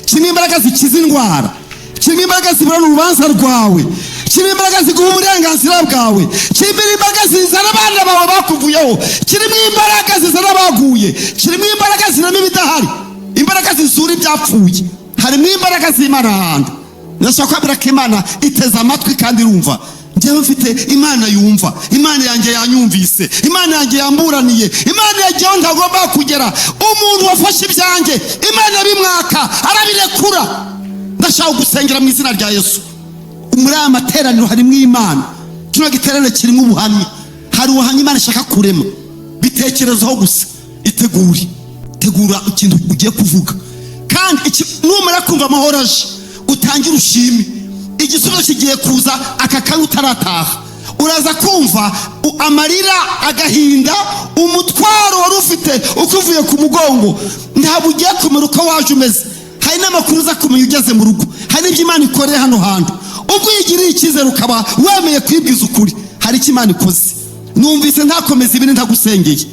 kirimo imbaraga zikiza indwara, kirimo imbaraga ziburana urubanza rwawe, kirimo imbaraga ziguha uburenganzira bwawe, kirimo imbaraga zizana abana bawe bakuvuyeho, kirimo imbaraga zizana abaguye, kirimo imbaraga zirema ibidahari, imbaraga zizura ibyapfuye. Harimo imbaraga z'Imana ahantu. Ndashaka kwabwira ko Imana iteze amatwi kandi irumva. Njyewe mfite Imana yumva, Imana yanjye yanyumvise, Imana yanjye yamburaniye, Imana yagiyeho ntagomba kugera. Umuntu wafashe ibyanjye Imana bimwaka arabirekura. Ndashaka gusengera mu izina rya Yesu. Muri aya materaniro harimo Imana. Kino giterane kirimo ubuhamya, hari ubuhamya Imana ishaka kurema. Bitekerezaho gusa, tegura ikintu ugiye kuvuga, kandi numara kumva amahoro aje utangira ushime. Igisubizo kigiye kuza, aka kanya utarataha uraza kumva amarira, agahinda, umutwaro wari ufite ukuvuye ku mugongo ntabwo ugiye kumera uko waje umeze. Hari n'amakuru uza kumenya ugeze mu rugo, hari n'ibyo Imana ikoreye hano hantu. Ubwo uyigiriye icyizere ukaba wemeye kwibwiza ukuri, hari icyo Imana ikoze. Numvise ntakomeza ibindi ntagusengeye.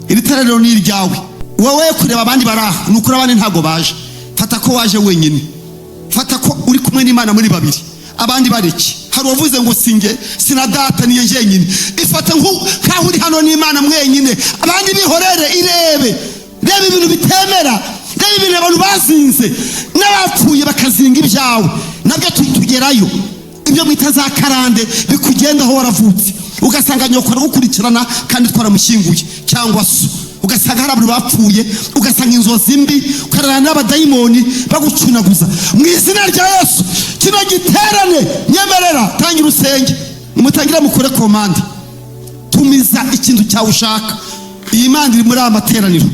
Iri teraniro ni iryawe. Wowe kureba abandi baraha, nukuri abandi ntago baje. Fata ko waje wenyine, fata ko uri kumwe n'Imana muri babiri, abandi bareke. Hari uwavuze ngo singe sina data niye njyenyine. Ifata nkaho uri hano n'Imana mwenyine, abandi bihorere. Irebe ibintu bitemera, reba ibintu abantu bazinze n'abapfuye bakazinga ibyawe, nabyo tugerayo. Ibyo mwita za karande bikugendaho waravutse, ugasanga nyoko aragukurikirana kandi twaramushyinguye, cyangwa se ugasanga hari abantu bapfuye, ugasanga inzozi mbi, ukarara n'abadayimoni bagucunaguza. Mu izina rya Yesu, kino giterane nyemerera, tangira usenge, nimutangire mukore komande, tumiza ikintu cyawe ushaka. Iyi Imana iri muri aya materaniro,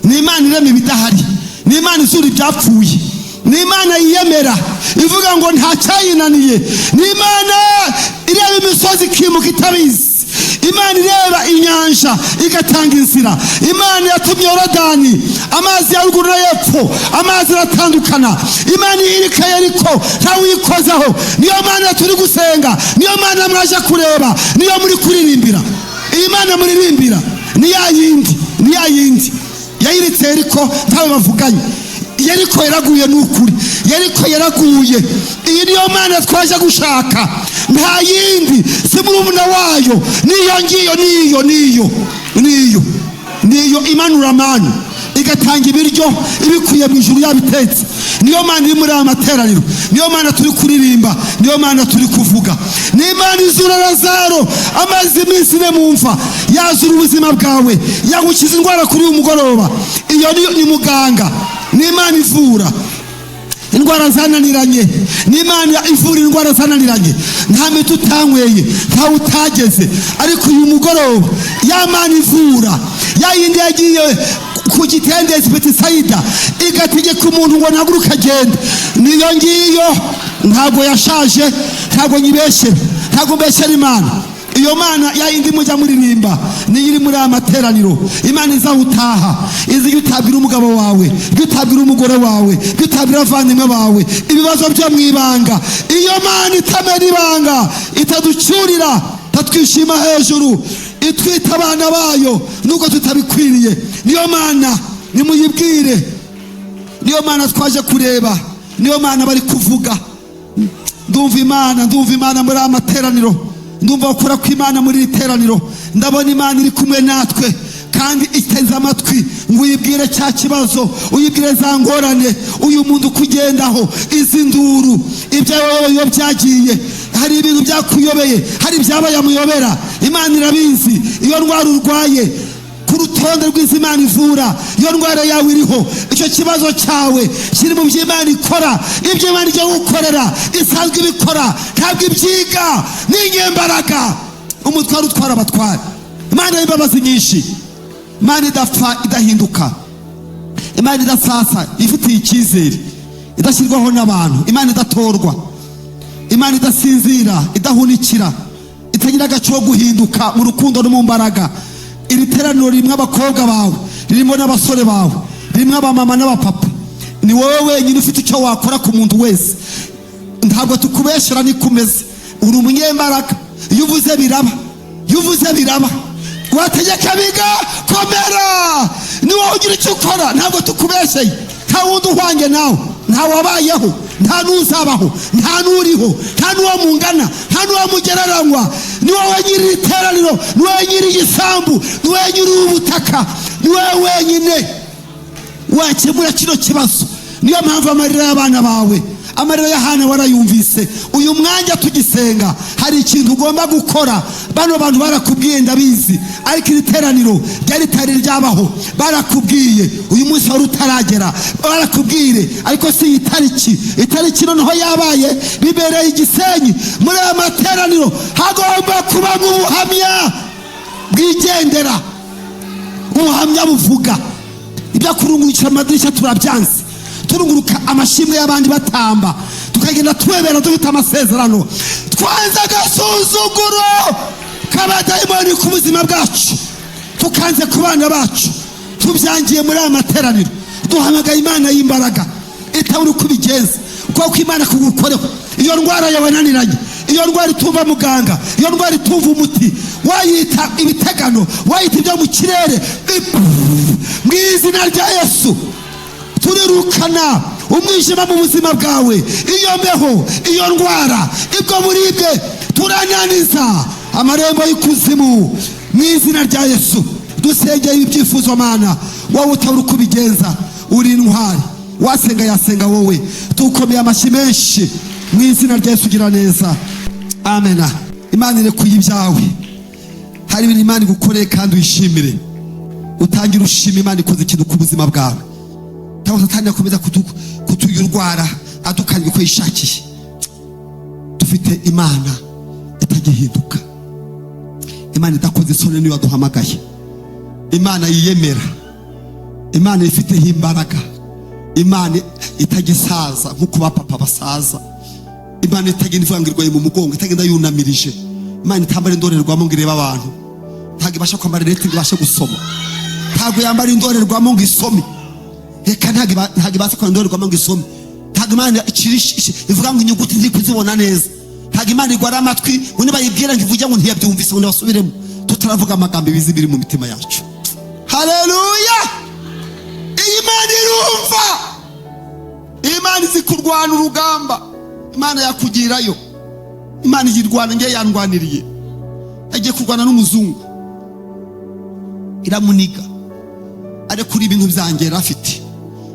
ni Imana irema ibidahari, ni Imana izura ibyapfuye, ni Imana yiyemera ivuga ngo nta cyayinaniye, ni Imana ireba imisozi ikimuka itabizi, Imana ireba inyanja igatanga inzira, Imana yatumye Yorodani amazi ya ruguru y'epfo amazi aratandukana, Imana yirika Yeriko ntawe uyikozaho. Niyo Mana turi gusenga, niyo Mana mwaje kureba, niyo muri kuririmbira. Iyi Mana muririmbira ni ya yindi yayiritse Yeriko ntawe bavuganye. Yeriko yaraguye n'ukuri, Yeriko yaraguye. Iyi niyo Mana twaje gushaka, nta yindi, si murumuna wayo, niyo imanura amanu igatanga ibiryo ibikuye mu ijuru yabitetse. Niyo Mana iri muri amateraniro, niyo Mana turi kuririmba, niyo Mana turi kuvuga. Ni Imana izura Lazaro amaze iminsi ine mu mva, yazura ubuzima bwawe, yagukiza indwara kuri uyu mugoroba. Iyo ni muganga, ni Imana ivura indwara zananiranye, ni Imana ivura indwara zananiranye. Nta miti utanyweye, ntawe utageze, ariko uyu mugoroba ya Mana ivura, ya yindi yagiye ku gitendezi Betisayida igategeka umuntu ngo naguruke agende, niyo ngiyo. Ntabwo yashaje, ntabwo nyibeshyera, ntabwo mbeshyera Imana. Iyo Mana ya yindi mujya muririmba niyo iri muri amateraniro. Imana izawutaha, izi utabwira umugabo wawe, utabwira umugore wawe, utabwira abavandimwe bawe ibibazo byo mu ibanga. Iyo Mana itamena ibanga, itaducyurira, tatwishima hejuru, itwita abana bayo nubwo tutabikwiriye. Niyo Mana nimuyibwire, niyo Mana twaje kureba, niyo Mana bari kuvuga. Ndumva Imana muri amateraniro, ndumva ukora kw'Imana muri iteraniro. Ndabona Imana iri kumwe natwe kandi itenze amatwi ngo uyibwire cya kibazo, uyibwire za ngorane, uyu muntu kugendaho, izi nduru, ibyo byagiye, hari ibintu byakuyobeye, hari ibyabaye amuyobera. Imana irabizi. Iyo ndwara urwaye ku rutonde rw'izi Imana ivura, iyo ndwara yawe iriho, icyo kibazo cyawe kiri mu by'Imana ikora. Ibyo Imana ijya gukorera isanzwe ibikora, ntabwo ibyiga, ni inyembaraga. Umutwaro utwara abatwara. Imana y'imbabazi nyinshi, Imana idapfa idahinduka, Imana idasasa, ifitiye icyizere, idashyirwaho n'abantu, Imana idatorwa, Imana idasinzira, idahunikira, itagira agace ko guhinduka mu rukundo no mu mbaraga. Iri teraniro rimwe abakobwa bawe, ririmo n'abasore bawe, rimwe abamama n'abapapa. Ni wowe wenyine ufite icyo wakora ku muntu wese. Ntabwo tukubeshyera nikumeze, uri umunyembaraga. Iyo uvuze biraba, wategeka biga komera, ni wowe ugira icyo ukora. Ntabwo tukubeshyeye, nta wundi uhwange nawe, nta wabayeho, nta n'uzabaho, nta n'uriho, nta n'uwo mungana, nta n'uwo mugereranywa. Ni wowe nyiri iteraniro, ni wowe nyiri igisambu, ni wowe nyiri ubutaka, ni wowe wenyine wakemura kino kibazo. Niyo mpamvu amarira y'abana bawe, amarira y'ahana warayumvise. Uyu mwanya tugisenga hari ikintu ugomba gukora. Bano bantu barakubwiye ndabizi, ariko iri teraniro ryari ritari ryabaho, barakubwiye. Uyu munsi wari utaragera, barakubwire, ariko si itariki noneho yabaye, bibereye Igisenyi muri aya materaniro. Hagomba kuba ubuhamya bwigendera, ubuhamya buvuga. Ibyo kurungurukira amadirishya turabyanze, turunguruka amashimwe y'abandi batamba, tukagenda twebera dufite amasezerano. Twanze agasuzuguro k'abadayimoni ku buzima bwacu, tukanze ku bana bacu, tubyangiye muri aya materaniro. Duhamagaye Imana y'imbaraga itabura uko ibigenza, kuko Imana kugukoreho. Iyo ndwara yabananiranye, iyo ndwara itumva muganga, iyo ndwara itumva umuti, wayita ibitegano, wayita ibyo mu kirere, mu izina rya Yesu turirukana umwijima mu buzima bwawe. Iyo mbeho, iyo ndwara, ibwo buribwe turananiza amarembo y'ikuzimu mu izina rya Yesu. Dusengeye ibyifuzo Mana, wowe utabura uko ubigenza, uri intwari. Wasenga yasenga wowe, tukomeye amashyi menshi mu izina rya Yesu. Ugira neza, amena. Imana irekuye ibyawe, hari ibintu Imana igukoreye kandi wishimire. Utangira ushima Imana ikoze ikintu ku buzima bwawe. Ntabwo Satani akomeza kutuyurwara adukanye uko yishakiye. Dufite Imana itagihinduka, Imana idakoze isoni niyo waduhamagaye, Imana yiyemera, Imana ifiteho imbaraga. Imana itagisaza nk'uko ba papa basaza. Imana itagenda ivangirwaye mu mugongo, itagenda yunamirije. Imana itambara indorerwamo ngo irebe abantu. Ntabwo ibasha kwambara rinete ngo ibashe gusoma. Ntabwo yambara indorerwamo ngo isome. Reka ntabwo ibasha kwambara indorerwamo ngo isome. Ntabwo Imana ivuga ngo inyuguti ziri kuzibona neza. Ntabwo Imana igwara amatwi ngo nibayibwira ngo ivuge ngo ntiyabyumvise ngo basubiremo. Tutaravuga amagambo ibizi biri mu mitima yacu. Haleluya! Imana irumva. Imana izi kurwana urugamba. Imana yakugirayo. Imana izirwana, ngiye yandwaniriye. Agiye kurwana n'umuzungu, iramuniga, ari kuri ibintu byanjye rafite.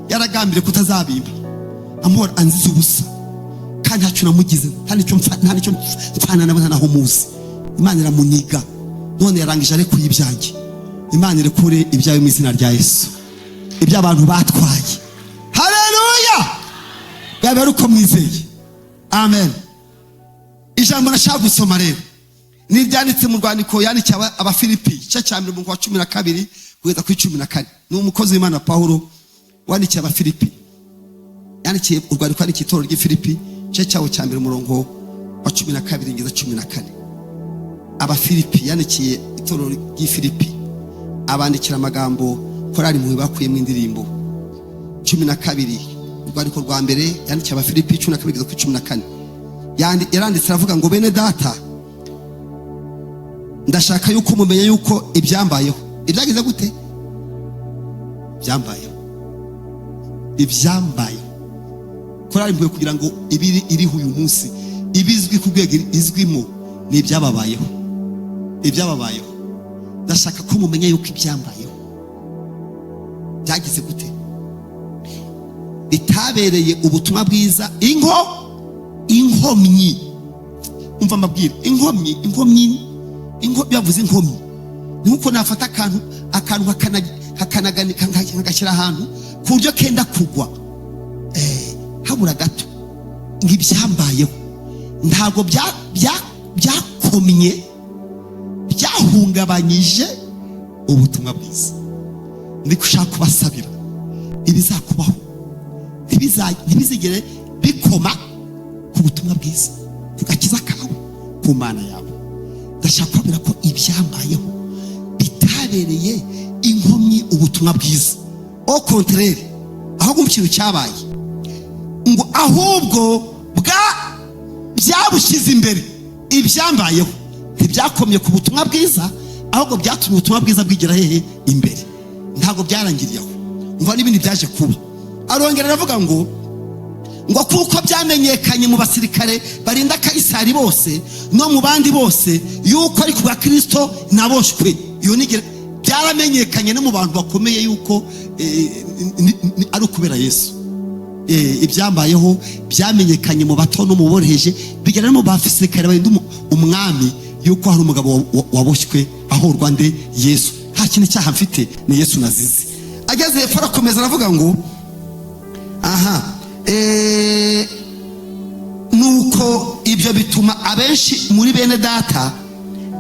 Yaragambire kutazabimba, amora anziza ubusa, kandi ntacyo namugize, nta nicyo mfana nabo naho muzi. Imana iramuniga, none yarangije ari kuri ibyanjye. Imana irekure ibyawe mu izina rya Yesu, iby'abantu batwaye. Haleluya! Gabe uko mwizeye. Amen. Ijambo nashaka gusoma rero ni ryanditse mu rwandiko yandikiye Abafilipi cya 12 kugeza ku 14. Ni umukozi w'Imana Paulo wandikiye Abafilipi, yandikiye urwandiko yandikiye itorero ry'Ifilipi cya 1 umurongo wa 12 kugeza 14. Abafilipi yandikiye itorero ry'Ifilipi, abandikira amagambo korari mu bakuyemo indirimbo 12. Urwandiko rwa mbere yandikiye Abafilipi 12 kugeza ku 14. Yaranditse aravuga ngo bene data, ndashaka yuko mumenye yuko ibyambayeho. Ibyagize gute? Ibyambayeho. Korari mvuye kugira ngo ibiri iriho uyu munsi ibizwi ku rwego izwimo ni ibyababayeho. Ndashaka ko mumenye yuko ibyambayeho byagize gute? Bitabereye ubutumwa bwiza inkomyi. Umva mbabwira, inkomyi yavuze inkomyi. Nuko nafata akantu hakanaganika ahantu ku buryo kenda kugwa, habura gato nk'ibyambayeho. Ntabwo byakomye, byahungabanyije ubutumwa bwiza. Ndi gushaka kubasabira ibizakubaho ntibizigere bikoma ku butumwa bwiza, tugakiza kawe ku Mana yawe. Ndashaka kubabwira ko ibyambayeho bitabereye inkomyi ubutumwa bwiza. Au contraire, ahubwo mu kintu cyabaye ngo ahubwo byabushyize imbere. Ibyambayeho ntibyakomye ku butumwa bwiza, ahubwo byatumye ubutumwa bwiza bwigera hehe imbere. Ntabwo byarangiriye aho, ngo n'ibindi byaje kuba. Arongera aravuga ngo kuko byamenyekanye mu basirikare barinda Kaisari bose no mu bandi bose yuko ari kubwa Kristo naboshwe. Iyo nigere byaramenyekanye no mu bantu bakomeye yuko ari ukubera Yesu. Ibyambayeho byamenyekanye mu bato no mu boroheje, bigera no mu basirikare barinda umwami yuko hari umugabo waboshywe ahorwa nde Yesu. Nta kintu cyaha mfite, ni Yesu nazize. Ageze hepfo arakomeza aravuga ngo nuko ibyo bituma abenshi muri bene data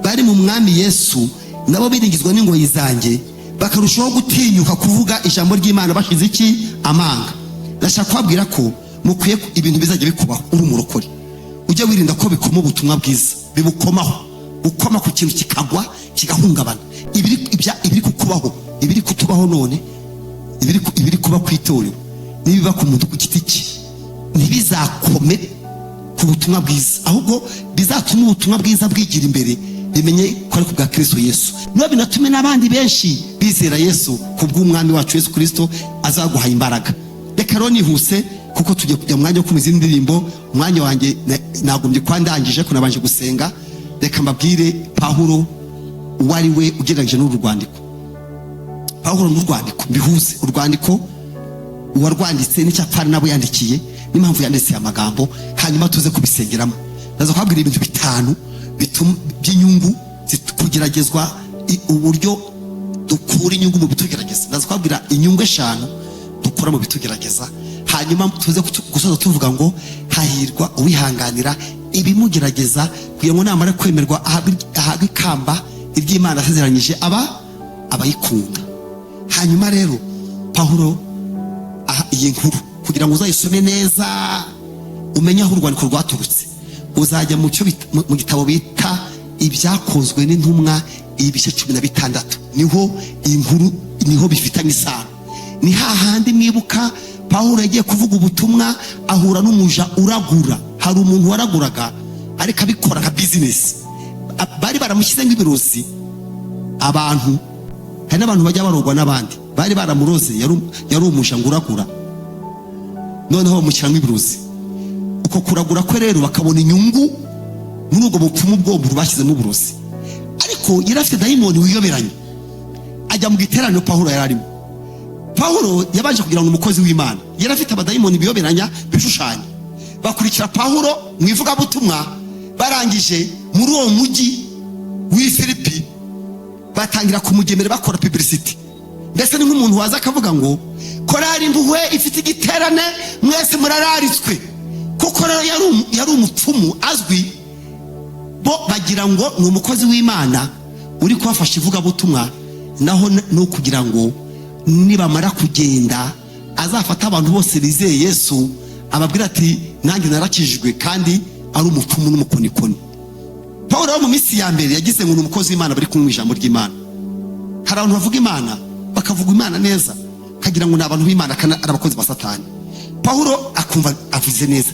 bari mu mwami Yesu nabo biringizwa n'ingoyi zanjye, bakarushaho gutinyuka kuvuga ijambo ry'Imana bashize iki amanga. Ndashaka kubabwira ko mukwiye ibintu bizajya bikubaho uri umurokore, ujye wirinda ko bikoma ubutumwa bwiza, bibukomaho. Ukoma ku kintu kikagwa kigahungabana. Ibiri kukubaho, ibiri kutubaho none, ibiri kuba ku itorero, nibiba ku muntu ku giti cye, ntibizakome ku butumwa bwiza, ahubwo bizatuma ubutumwa bwiza bwigira imbere, bimenye ko ari kubwa Kristo Yesu. Niba binatume n'abandi benshi bizera Yesu kubw'umwami wacu Yesu Kristo azaguha imbaraga. Reka rero nihuse kuko tugiye kujya mu mwanya wo kumiza indirimbo. Umwanya wanjye nagombye kwa ndangije ko nabanje gusenga. Reka mbabwire Paulo wari we ugereranyije n'uru rwandiko. Paulo n'urwandiko mbihuze. Urwandiko uwarwanditse n'icyapfana nabo yandikiye, n'impamvu yanditse amagambo, hanyuma tuze kubisengeramo. Ndaza kubabwira ibintu 5 bituma by'inyungu kugeragezwa, uburyo dukura inyungu mu bitugerageza. Ndaza kubabwira inyungu 5 dukura mu bitugerageza, hanyuma tuze gusoza tuvuga ngo hahirwa uwihanganira ibimugerageza kugira ngo namara kwemerwa ahabwe ikamba iry'Imana asezeranyije abayikunda. Hanyuma rero Paulo iyi nkuru kugira ngo uzayisome neza umenye aho urwandiko rwaturutse. Uzajya mu gitabo bita ibyakozwe n'intumwa ibice 16. Niho inkuru niho bifitanye isano. Ni hahandi mwibuka Pawulo yagiye kuvuga ubutumwa ahura n'umuja uragura. Hari umuntu waraguraga ariko abikora nka business. Bari baramushyize nk'ibirozi abantu. Hari n'abantu bajya barogwa n'abandi. Bari baramuroze yari umuja nguragura. Noneho bamushyira nk'ibirozi. Uko kuragura kwe rero bakabona inyungu muri ubwo bupfumu bw'umuntu bashyizemo uburozi. Ariko yari afite dayimoni wiyoberanye. Ajya mu giteraniro Pawulo yari arimo. Pawulo yabanje kugira ngo umukozi w'Imana. Yari afite abadayimoni biyoberanya bishushanya. Bakurikira Pawulo mu ivugabutumwa, barangije muri uwo mujyi w'i Filipi batangira kumugemera bakora publicity. Mbese ni nk'umuntu waza akavuga ngo korari impuhwe ifite igiterane mwese murararitswe. Kuko rero yari umupfumu azwi, bo bagira ngo ni umukozi w'Imana uri kubafasha ivugabutumwa, naho no kugira ngo nibamara kugenda azafata abantu bose bizeye Yesu ababwira ati nanjye narakijijwe, kandi ari umupfumu n'umukonikoni. Pawulo mu minsi ya mbere yagize ngo ni umukozi w'Imana bari kumwe ijambo ry'Imana. Hari abantu bavuga Imana bakavuga Imana neza kagira ngo ni abantu b'Imana kandi ari abakozi ba Satani. Pawulo akumva avuze neza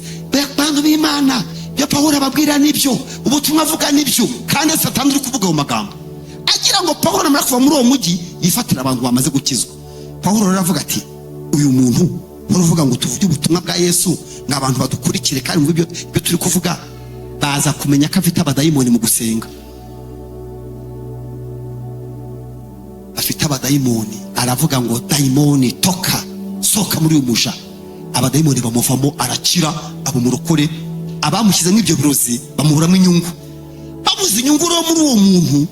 abantu b'Imana, byo Pawulo ababwira nibyo, ubutumwa avuga nibyo, kandi Satani uri kuvuga mu magambo agira ngo Pawulo namara kuva muri uwo mujyi yifatira abantu bamaze gukizwa. Pawulo rero avuga ati uyu muntu uvuga ngo tuvuge ubutumwa bwa Yesu n'abantu badukurikire, kandi ngo ibyo turi kuvuga baza kumenya ko afite abadayimoni mu gusenga. Afite abadayimoni, aravuga ngo dayimoni toka, soka muri uyu muja. Abadayimoni bamuvamo arakira, abo murokore. Abamushyize n'ibyo birozi bamuhuramo inyungu. Babuze inyungu rero muri uwo muntu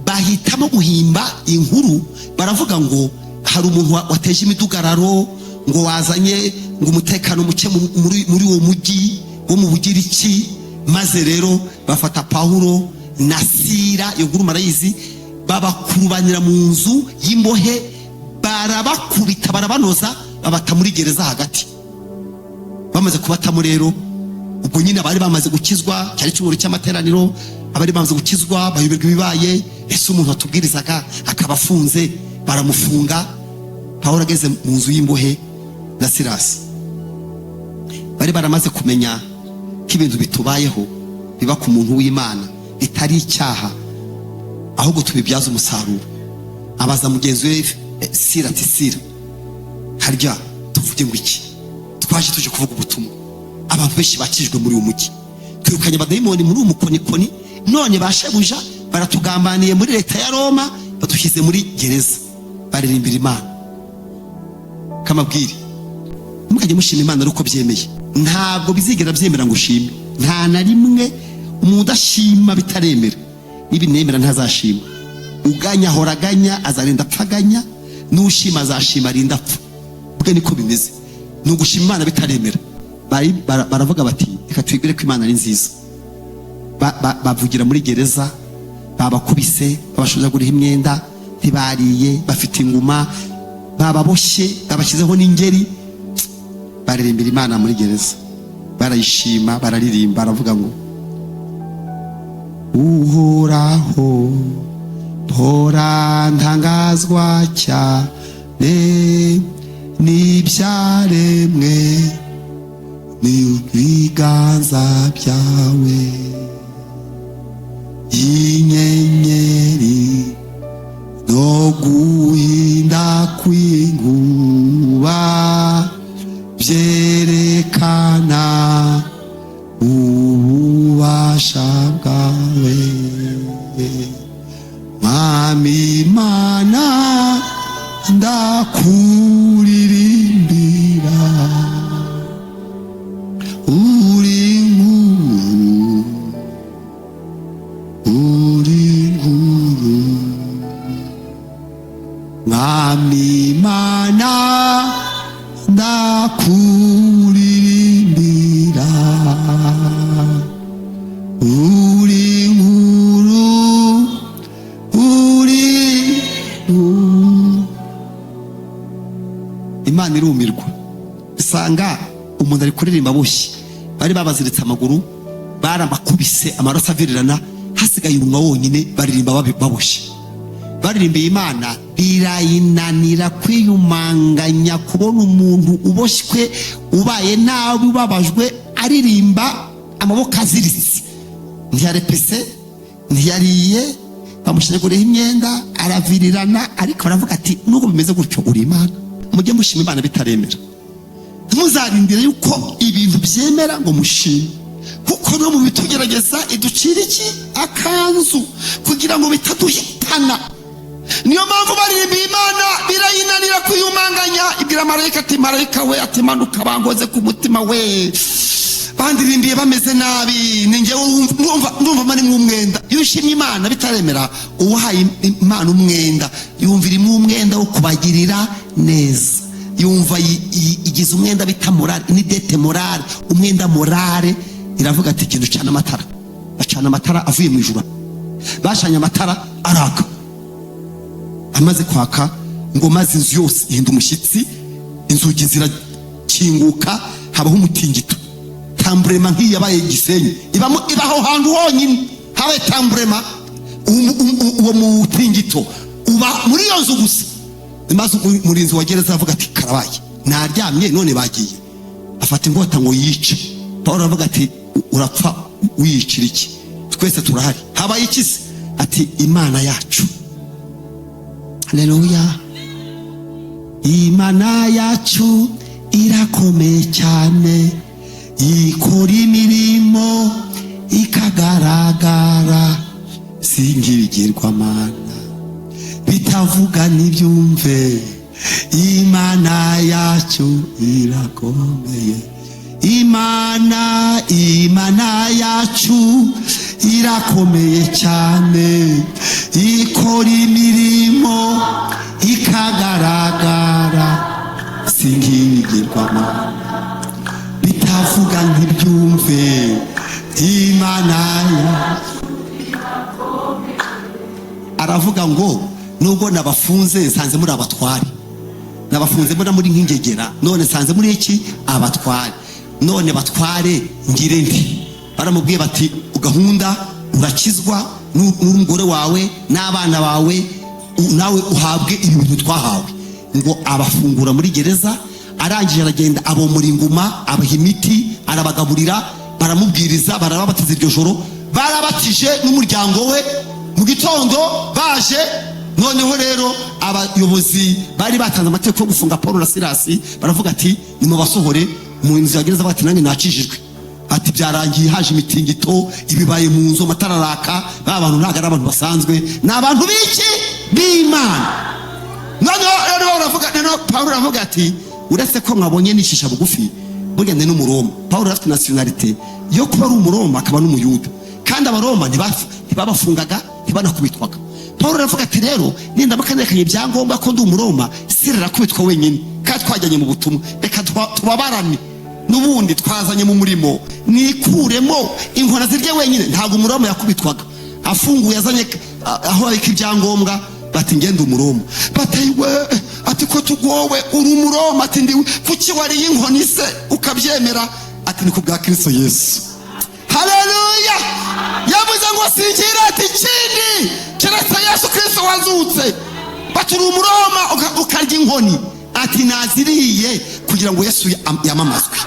bahitamo guhimba inkuru. Baravuga ngo hari umuntu wateje imidugararo, ngo wazanye ngo umutekano muke muri uwo mujyi wo mu Bugiriki. Maze rero bafata Pawulo na Sila, iyo nkuru marayizi, babakurubanira mu nzu y'imbohe, barabakubita barabanoza, babata muri gereza hagati. Bamaze kubatamo rero, ubwo nyine abari bamaze gukizwa, cyari cyumuro cy'amateraniro, abari bamaze gukizwa bayoberwa ibibaye. Ese umuntu watubwirizaga akaba afunze, baramufunga. Pawulo ageze mu nzu y'imbohe na Silasi, bari baramaze kumenya ko ibintu bitubayeho biba ku muntu w'Imana bitari icyaha, ahubwo tubibyaza umusaruro. Abaza mugenzi we Sila ati Sila, harya tuvuge ngo iki? Twaje tuje kuvuga ubutumwa, abantu benshi bakijwe muri uyu mujyi, twirukanye abadayimoni muri uwo mukonikoni, none bashebuja baratugambaniye muri leta ya Roma, badushyize muri gereza. Baririmbira Imana kamabwire. Mukajye mushima Imana ari uko byemeye. Ntabwo bizigera byemera ngo ushime. Nta na rimwe umuntu udashima bitaremera. Nibi nemera ntazashima. Uganya horaganya azarinda apfaganya, n'ushima azashima arinda apfa. Bwe niko bimeze. Nugushima Imana bitaremera. Baravuga bati reka twibwire ko Imana ari nziza. Bavugira muri gereza, babakubise, babashuzaguriha imyenda, ntibariye, bafite inguma, bababoshye, babashyizeho n'ingeri. Baririmbira Imana muri gereza, barayishima, bararirimba, baravuga ngo Uhoraho mpora ntangazwa cyane n'ibyaremwe n'ibiganza byawe. Inyenyeri no guhinda kw'inkuba byerekana ububasha bwawe. Mwami Imana ndakuririmbira, uri nkuru. Mwami Imana ndakuririmbira, uri nkuru, uri nkuru. Imana irumirwa. ugasanga umuntu ari kuririmba bushye, bari babaziritse amaguru, barabakubise amaraso avirirana, hasigaye umunwa wonyine baririmba baboshye. Baririmbiye Imana, birayinanira kwiyumanganya kubona umuntu uboshywe, ubaye nabi, ubabajwe, aririmba amaboko aziritse. Ntiyarepese, ntiyariye, bamushyiragureho imyenda, aravirirana, ariko baravuga ati nubwo bimeze gutyo uri Imana. Mujye mushima Imana bitaremera. Ntuzarindire yuko ibintu byemera ngo mushime, kuko no mu bitugerageza iducira iki? Akanzu, kugira ngo bitaduhitana. Niyo mpamvu baririmbiye Imana, birayinanira kwiyumanganya, ibwira marayika ati marayika we, ati manuka bangoze ku mutima we. Bandirimbiye bameze nabi, ninjye ndumva mani mw'umwenda. Iyo ushimye Imana bitaremera, uwahaye Imana umwenda, yumva irimo umwenda wo kubagirira neza, yumva igize umwenda bita morale, ni dete morale, umwenda morale. Iravuga ati genda ucana amatara. Bacana amatara avuye mu ijuru, bashanye amatara araka. Amaze kwaka ngo maze inzu yose ihinda umushyitsi, inzugi zirakinguka, habaho umutingito. Tamburema nk'iyabaye Gisenyi, ibaho hantu honyine habaye tamburema. Uwo mutingito uba muri iyo nzu gusa. Maze umurinzi wa gereza avuga ati karabaye, naryamye none bagiye. Afata ingota ngo yice. Pawulo avuga ati urapfa wiyicira iki? Twese turahari. Habaye ikize? Ati Imana yacu. Haleluya. Imana yacu irakomeye cyane, ikora imirimo ikagaragara, singibigirwamana bitavuga n'ibyumve. Imana yacu irakomeye, Imana yacu irakomeye cyane, ikora imirimo ikagaragara, singibigirwamana bitavuga ntibyumve. Imana yacu irakomeye. Aravuga ngo nubwo nabafunze nsanze muri abatware, nabafunze muri nk'ingegera, none nsanze muri iki? Abatware. None batware ngire ndi? Baramubwiye bati ugahunda urakizwa n'umugore wawe n'abana bawe, nawe uhabwe ibi bintu twahawe. Ngo abafungura muri gereza, arangije aragenda abomora inguma, abaha imiti, arabagaburira, baramubwiriza, barababatiza iryo joro, barabatije n'umuryango we. Mu gitondo baje, noneho rero abayobozi bari batanze amategeko yo gufunga Paulo na Silasi, baravuga ati nimubasohore mu nzu ya gereza. Bati nanjye nakijijwe. Ati byarangiye, haje imitingito, ibibaye mu nzu, amatara araka. Ba bantu ntabwo ari abantu basanzwe, ni abantu b'iki? B'Imana. Noneho baravuga, Paulo aravuga ati uretse ko mwabonye nishisha bugufi, mugende n'Umuroma. Paulo afite nationalite yo kuba ari Umuroma akaba n'Umuyuda, kandi Abaroma ntibabafungaga, ntibanakubitwaga. Paulo aravuga ati rero ninda bakanekanye ibyangombwa ko ndi Umuroma, sirira kubitwa wenyine, kandi twajyanye mu butumwa, reka tubabarane n'ubundi twazanye mu murimo, nikuremo inkona zirye wenyine. Ntabwo Umuroma yakubitwaga, afunguye azanye aho abika ibyangombwa. Bati ngende Umuroma. Batayiwe ati ko tugowe uri Umuroma? Ati ndiwe. Kuki wariye inkoni se ukabyemera? Ati ni ku bwa Kristo Yesu. Haleluya. Yavuze ngo singira ati kindi keretse Yesu Kristo wazutse. Bati uri Umuroma ukarya inkoni? Ati naziriye kugira ngo Yesu yamamazwe.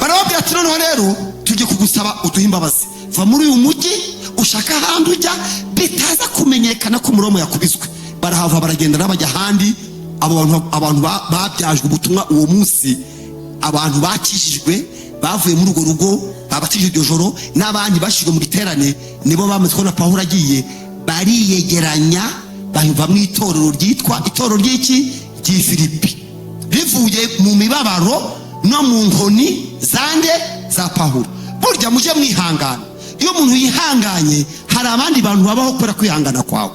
Barababwira ati noneho rero tujye kugusaba uduhe imbabazi, va muri uyu mujyi ushaka ahandi ujya, bitaza kumenyekana ko Umuroma yakubiswe. Barahava baragenda n'abajya ahandi. Abantu babyajwe ubutumwa uwo munsi, abantu bakijijwe bavuye muri urwo rugo, babatije iryo joro, n'abandi bashizwe mu giterane, nibo bamaze kubona Pawulo agiye, bariyegeranya bava mu itorero ryitwa itorero ry'iki? Ry'Ifilipi, rivuye mu mibabaro no mu nkoni zande za Pawulo. Burya mujye mwihangana. Iyo umuntu yihanganye, hari abandi bantu babaho kubera kwihangana kwawe.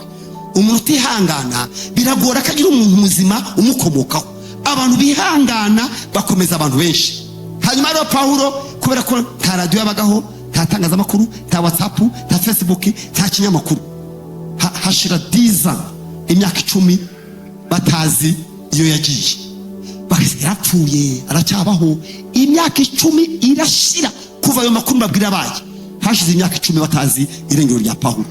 Umuntu utihangana biragora ko agira umuntu muzima umukomokaho. Abantu bihangana bakomeza abantu benshi. Hanyuma rero Pawulo, kubera ko nta radio yabagaho, nta tangazamakuru, nta WhatsApp, nta Facebook, nta kinyamakuru, hashira 10 ans, imyaka 10 batazi iyo yagiye. yarapfuye aracyabaho. Imyaka 10 irashira kuva ayo makuru mbabwira abaye. Hashize imyaka 10 batazi irengero rya Pawulo.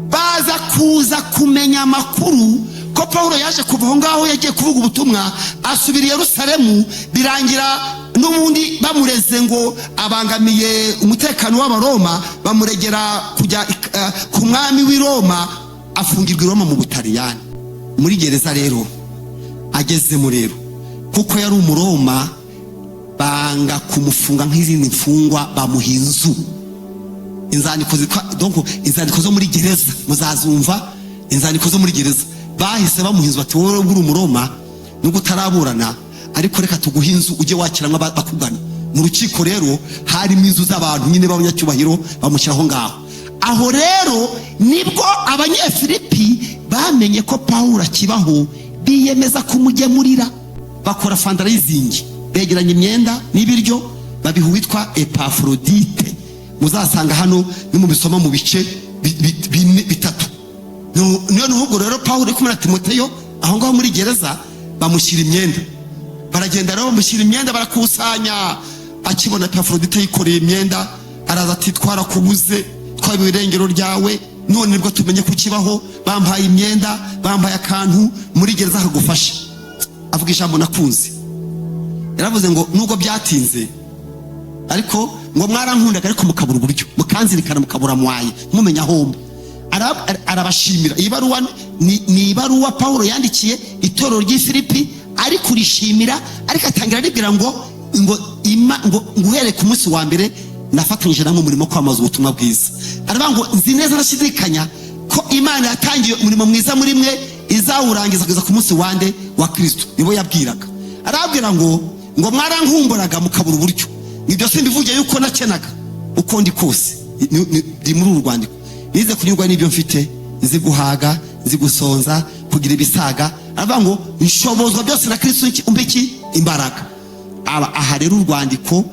Baza kuza kumenya amakuru ko Pawulo yaje kuva aho ngaho yagiye kuvuga ubutumwa asubira i Yerusalemu, birangira n'ubundi bamureze ngo abangamiye umutekano w'Abaroma, bamuregera kujya ku mwami w'i Roma, afungirwa i Roma mu Butaliyani muri gereza. Rero agezemo rero kuko yari Umuroma, banga kumufunga nk'izindi mfungwa, bamuha inzu. Inzandiko zo muri gereza muzazumva, inzandiko zo muri gereza bahise bamuha inzu, bati wowe uri Umuroma nubwo utaraburana, ariko reka tuguhe inzu ujye wakira bakugana. Mu rukiko rero harimo inzu z'abantu nyine b'abanyacyubahiro, bamushyiraho ngaho. Aho rero nibwo Abanyefilipi bamenye ko Pawulo akibaho, biyemeza kumugemurira. Bakora fundraising, begeranya imyenda n'ibiryo, babiha uwitwa Epafrodite. Muzasanga hano ni mu bisoma mu bice 3. Niyo nuhubwo rero Pawulo kumwe na Timoteyo aho ngaho muri gereza, bamushyira imyenda. Baragenda rero bamushyira imyenda, barakusanya. Akibona Epafrodite yikoreye imyenda, araza ati twarakubuze, twabiwe irengero ryawe, none nibwo tumenye kukibaho, bampaye imyenda, bampaye akantu muri gereza kagufasha. Avuga ijambo nakunze, yaravuze ngo nubwo byatinze ariko ngo mwarankundaga, ariko mukabura uburyo, mukanzirikana, mukabura mwaye, mumenya hombe. Arabashimira. Iyi baruwa ni ibaruwa Pawulo yandikiye itorero ry'i Filipi, ari kurishimira, ariko atangira aribwira ngo uhereye ku munsi wa mbere nafatanyije namwe umurimo kwamaza ubutumwa bwiza. Aravuga ngo nzi neza nashidikanya ko Imana yatangiye umurimo mwiza muri mwe izawurangiza kugeza ku munsi wande wa Kristo. Nibo yabwiraga. Arabwira ngo mwarankumburaga mukabura uburyo. Nibyo simbivuge yuko nakenaga uko ndi kose, ndi muri uru rwandiko. Nize kunyurwa n'ibyo mfite, nzi guhaga, nzi gusonza, kugira ibisaga. Aravuga ngo nshobozwa byose na Kristo umbiki imbaraga. Aha rero urwandiko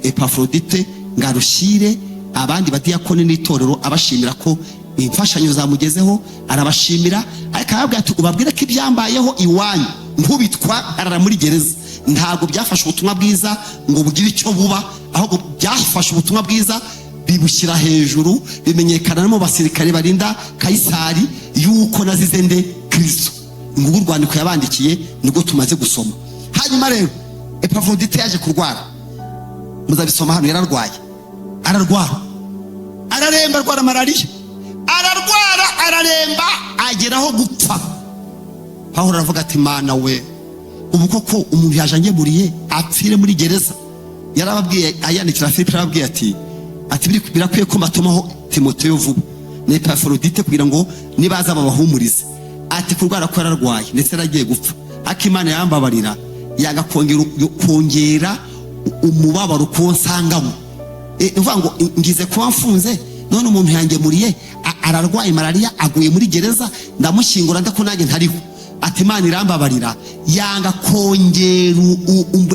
Epafrodite ngarushire abandi badiyakoni n'itorero, abashimira ko imfashanyo zamugezeho, arabashimira. Ariko arabwira ati ubabwire ko ibyambayeho iwanyu nkubitwa arara muri gereza ntabwo byafashe ubutumwa bwiza ngo bugire icyo buba, ahubwo byafashe ubutumwa bwiza bibushyira hejuru, bimenyekana mu basirikare barinda Kayisari yuko nazize nde Kristo. Ngubu urwandiko yabandikiye nibwo tumaze gusoma. Hanyuma rero Epafrodite yaje kurwara, muzabisoma hano. Yararwaye, ararwara, araremba, arwara malariya, ararwara, araremba, ageraho gupfa. Pawulo aravuga ati Mana we, ubu koko umuntu yaje angemuriye apfire muri gereza? Yarababwiye, ayandikira Filipi, arababwiye ati birakwiye ko matumaho Timoteyo vuba na Epafrodite kugira ngo nibaza babahumurize. Ati kurwara ko yararwaye ndetse yaragiye gupfa, ariko Imana yambabarira, yanga kongera umubabaro ko nsangamo. Uvuga ngo ngize kuba mfunze, none umuntu yangemuriye ararwaye malariya, aguye muri gereza, ndamushyingura ndako nanjye ntariho. Ati Imana irambabarira, yanga kongera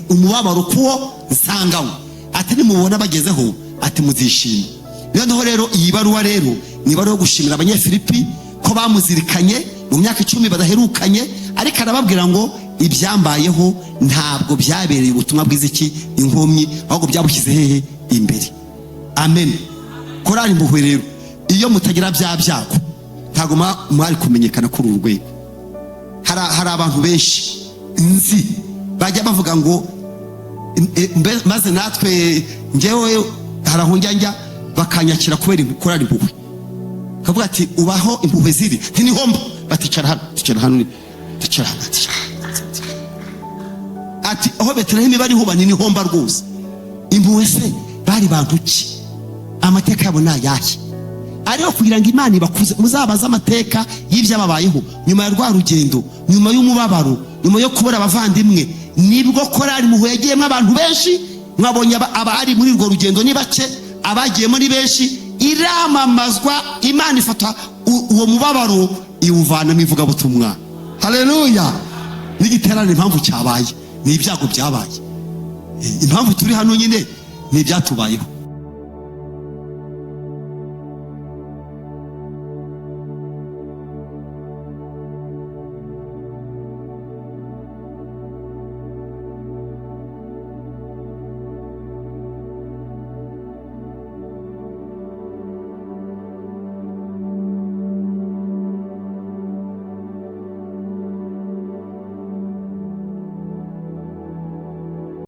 umubabaro ko nsangamo. Ati nimubona bagezeho, ati muzishima. Noneho rero iyi baruwa rero ni baruwa yo gushimira Abanyefilipi ko bamuzirikanye mu myaka 10 badaherukanye, ariko arababwira ngo ibyambayeho ntabwo byabereye ubutumwa bwiza inkomyi, ahubwo byabushyize hehe imbere. Amen. Korari Impuhwe rero, iyo mutagira bya byago ntabwo mwari kumenyekana kuri uru rwego. Hari abantu benshi nzi bajya bavuga ngo maze natwe ngewe harahunjya bakanyakira kubera Korari Impuhwe. Kavuga ati ubaho impuhwe ziri ntinihomba, baticara hano, ticara hano, ticara hano. Ati aho Betelehemi bari huba ntinihomba rwose. Impuhwe se bari bantu ki? Amateka yabo nayahe? Ariho kugira ngo Imana ibakuze, muzabaza amateka y'ibyababayeho nyuma ya rwa rugendo, nyuma y'umubabaro, nyuma yo kubura abavandimwe. Nibwo Korari Impuhwe yagiyemo abantu benshi. Mwabonye abari muri urwo rugendo ni bake, abagiyemo ni benshi. Iramamazwa, Imana ifata uwo mubabaro iwuvanamo ivugabutumwa. Haleluya. N'igiterane impamvu cyabaye ni ibyago byabaye. Impamvu turi hano nyine ni ibyatubayeho.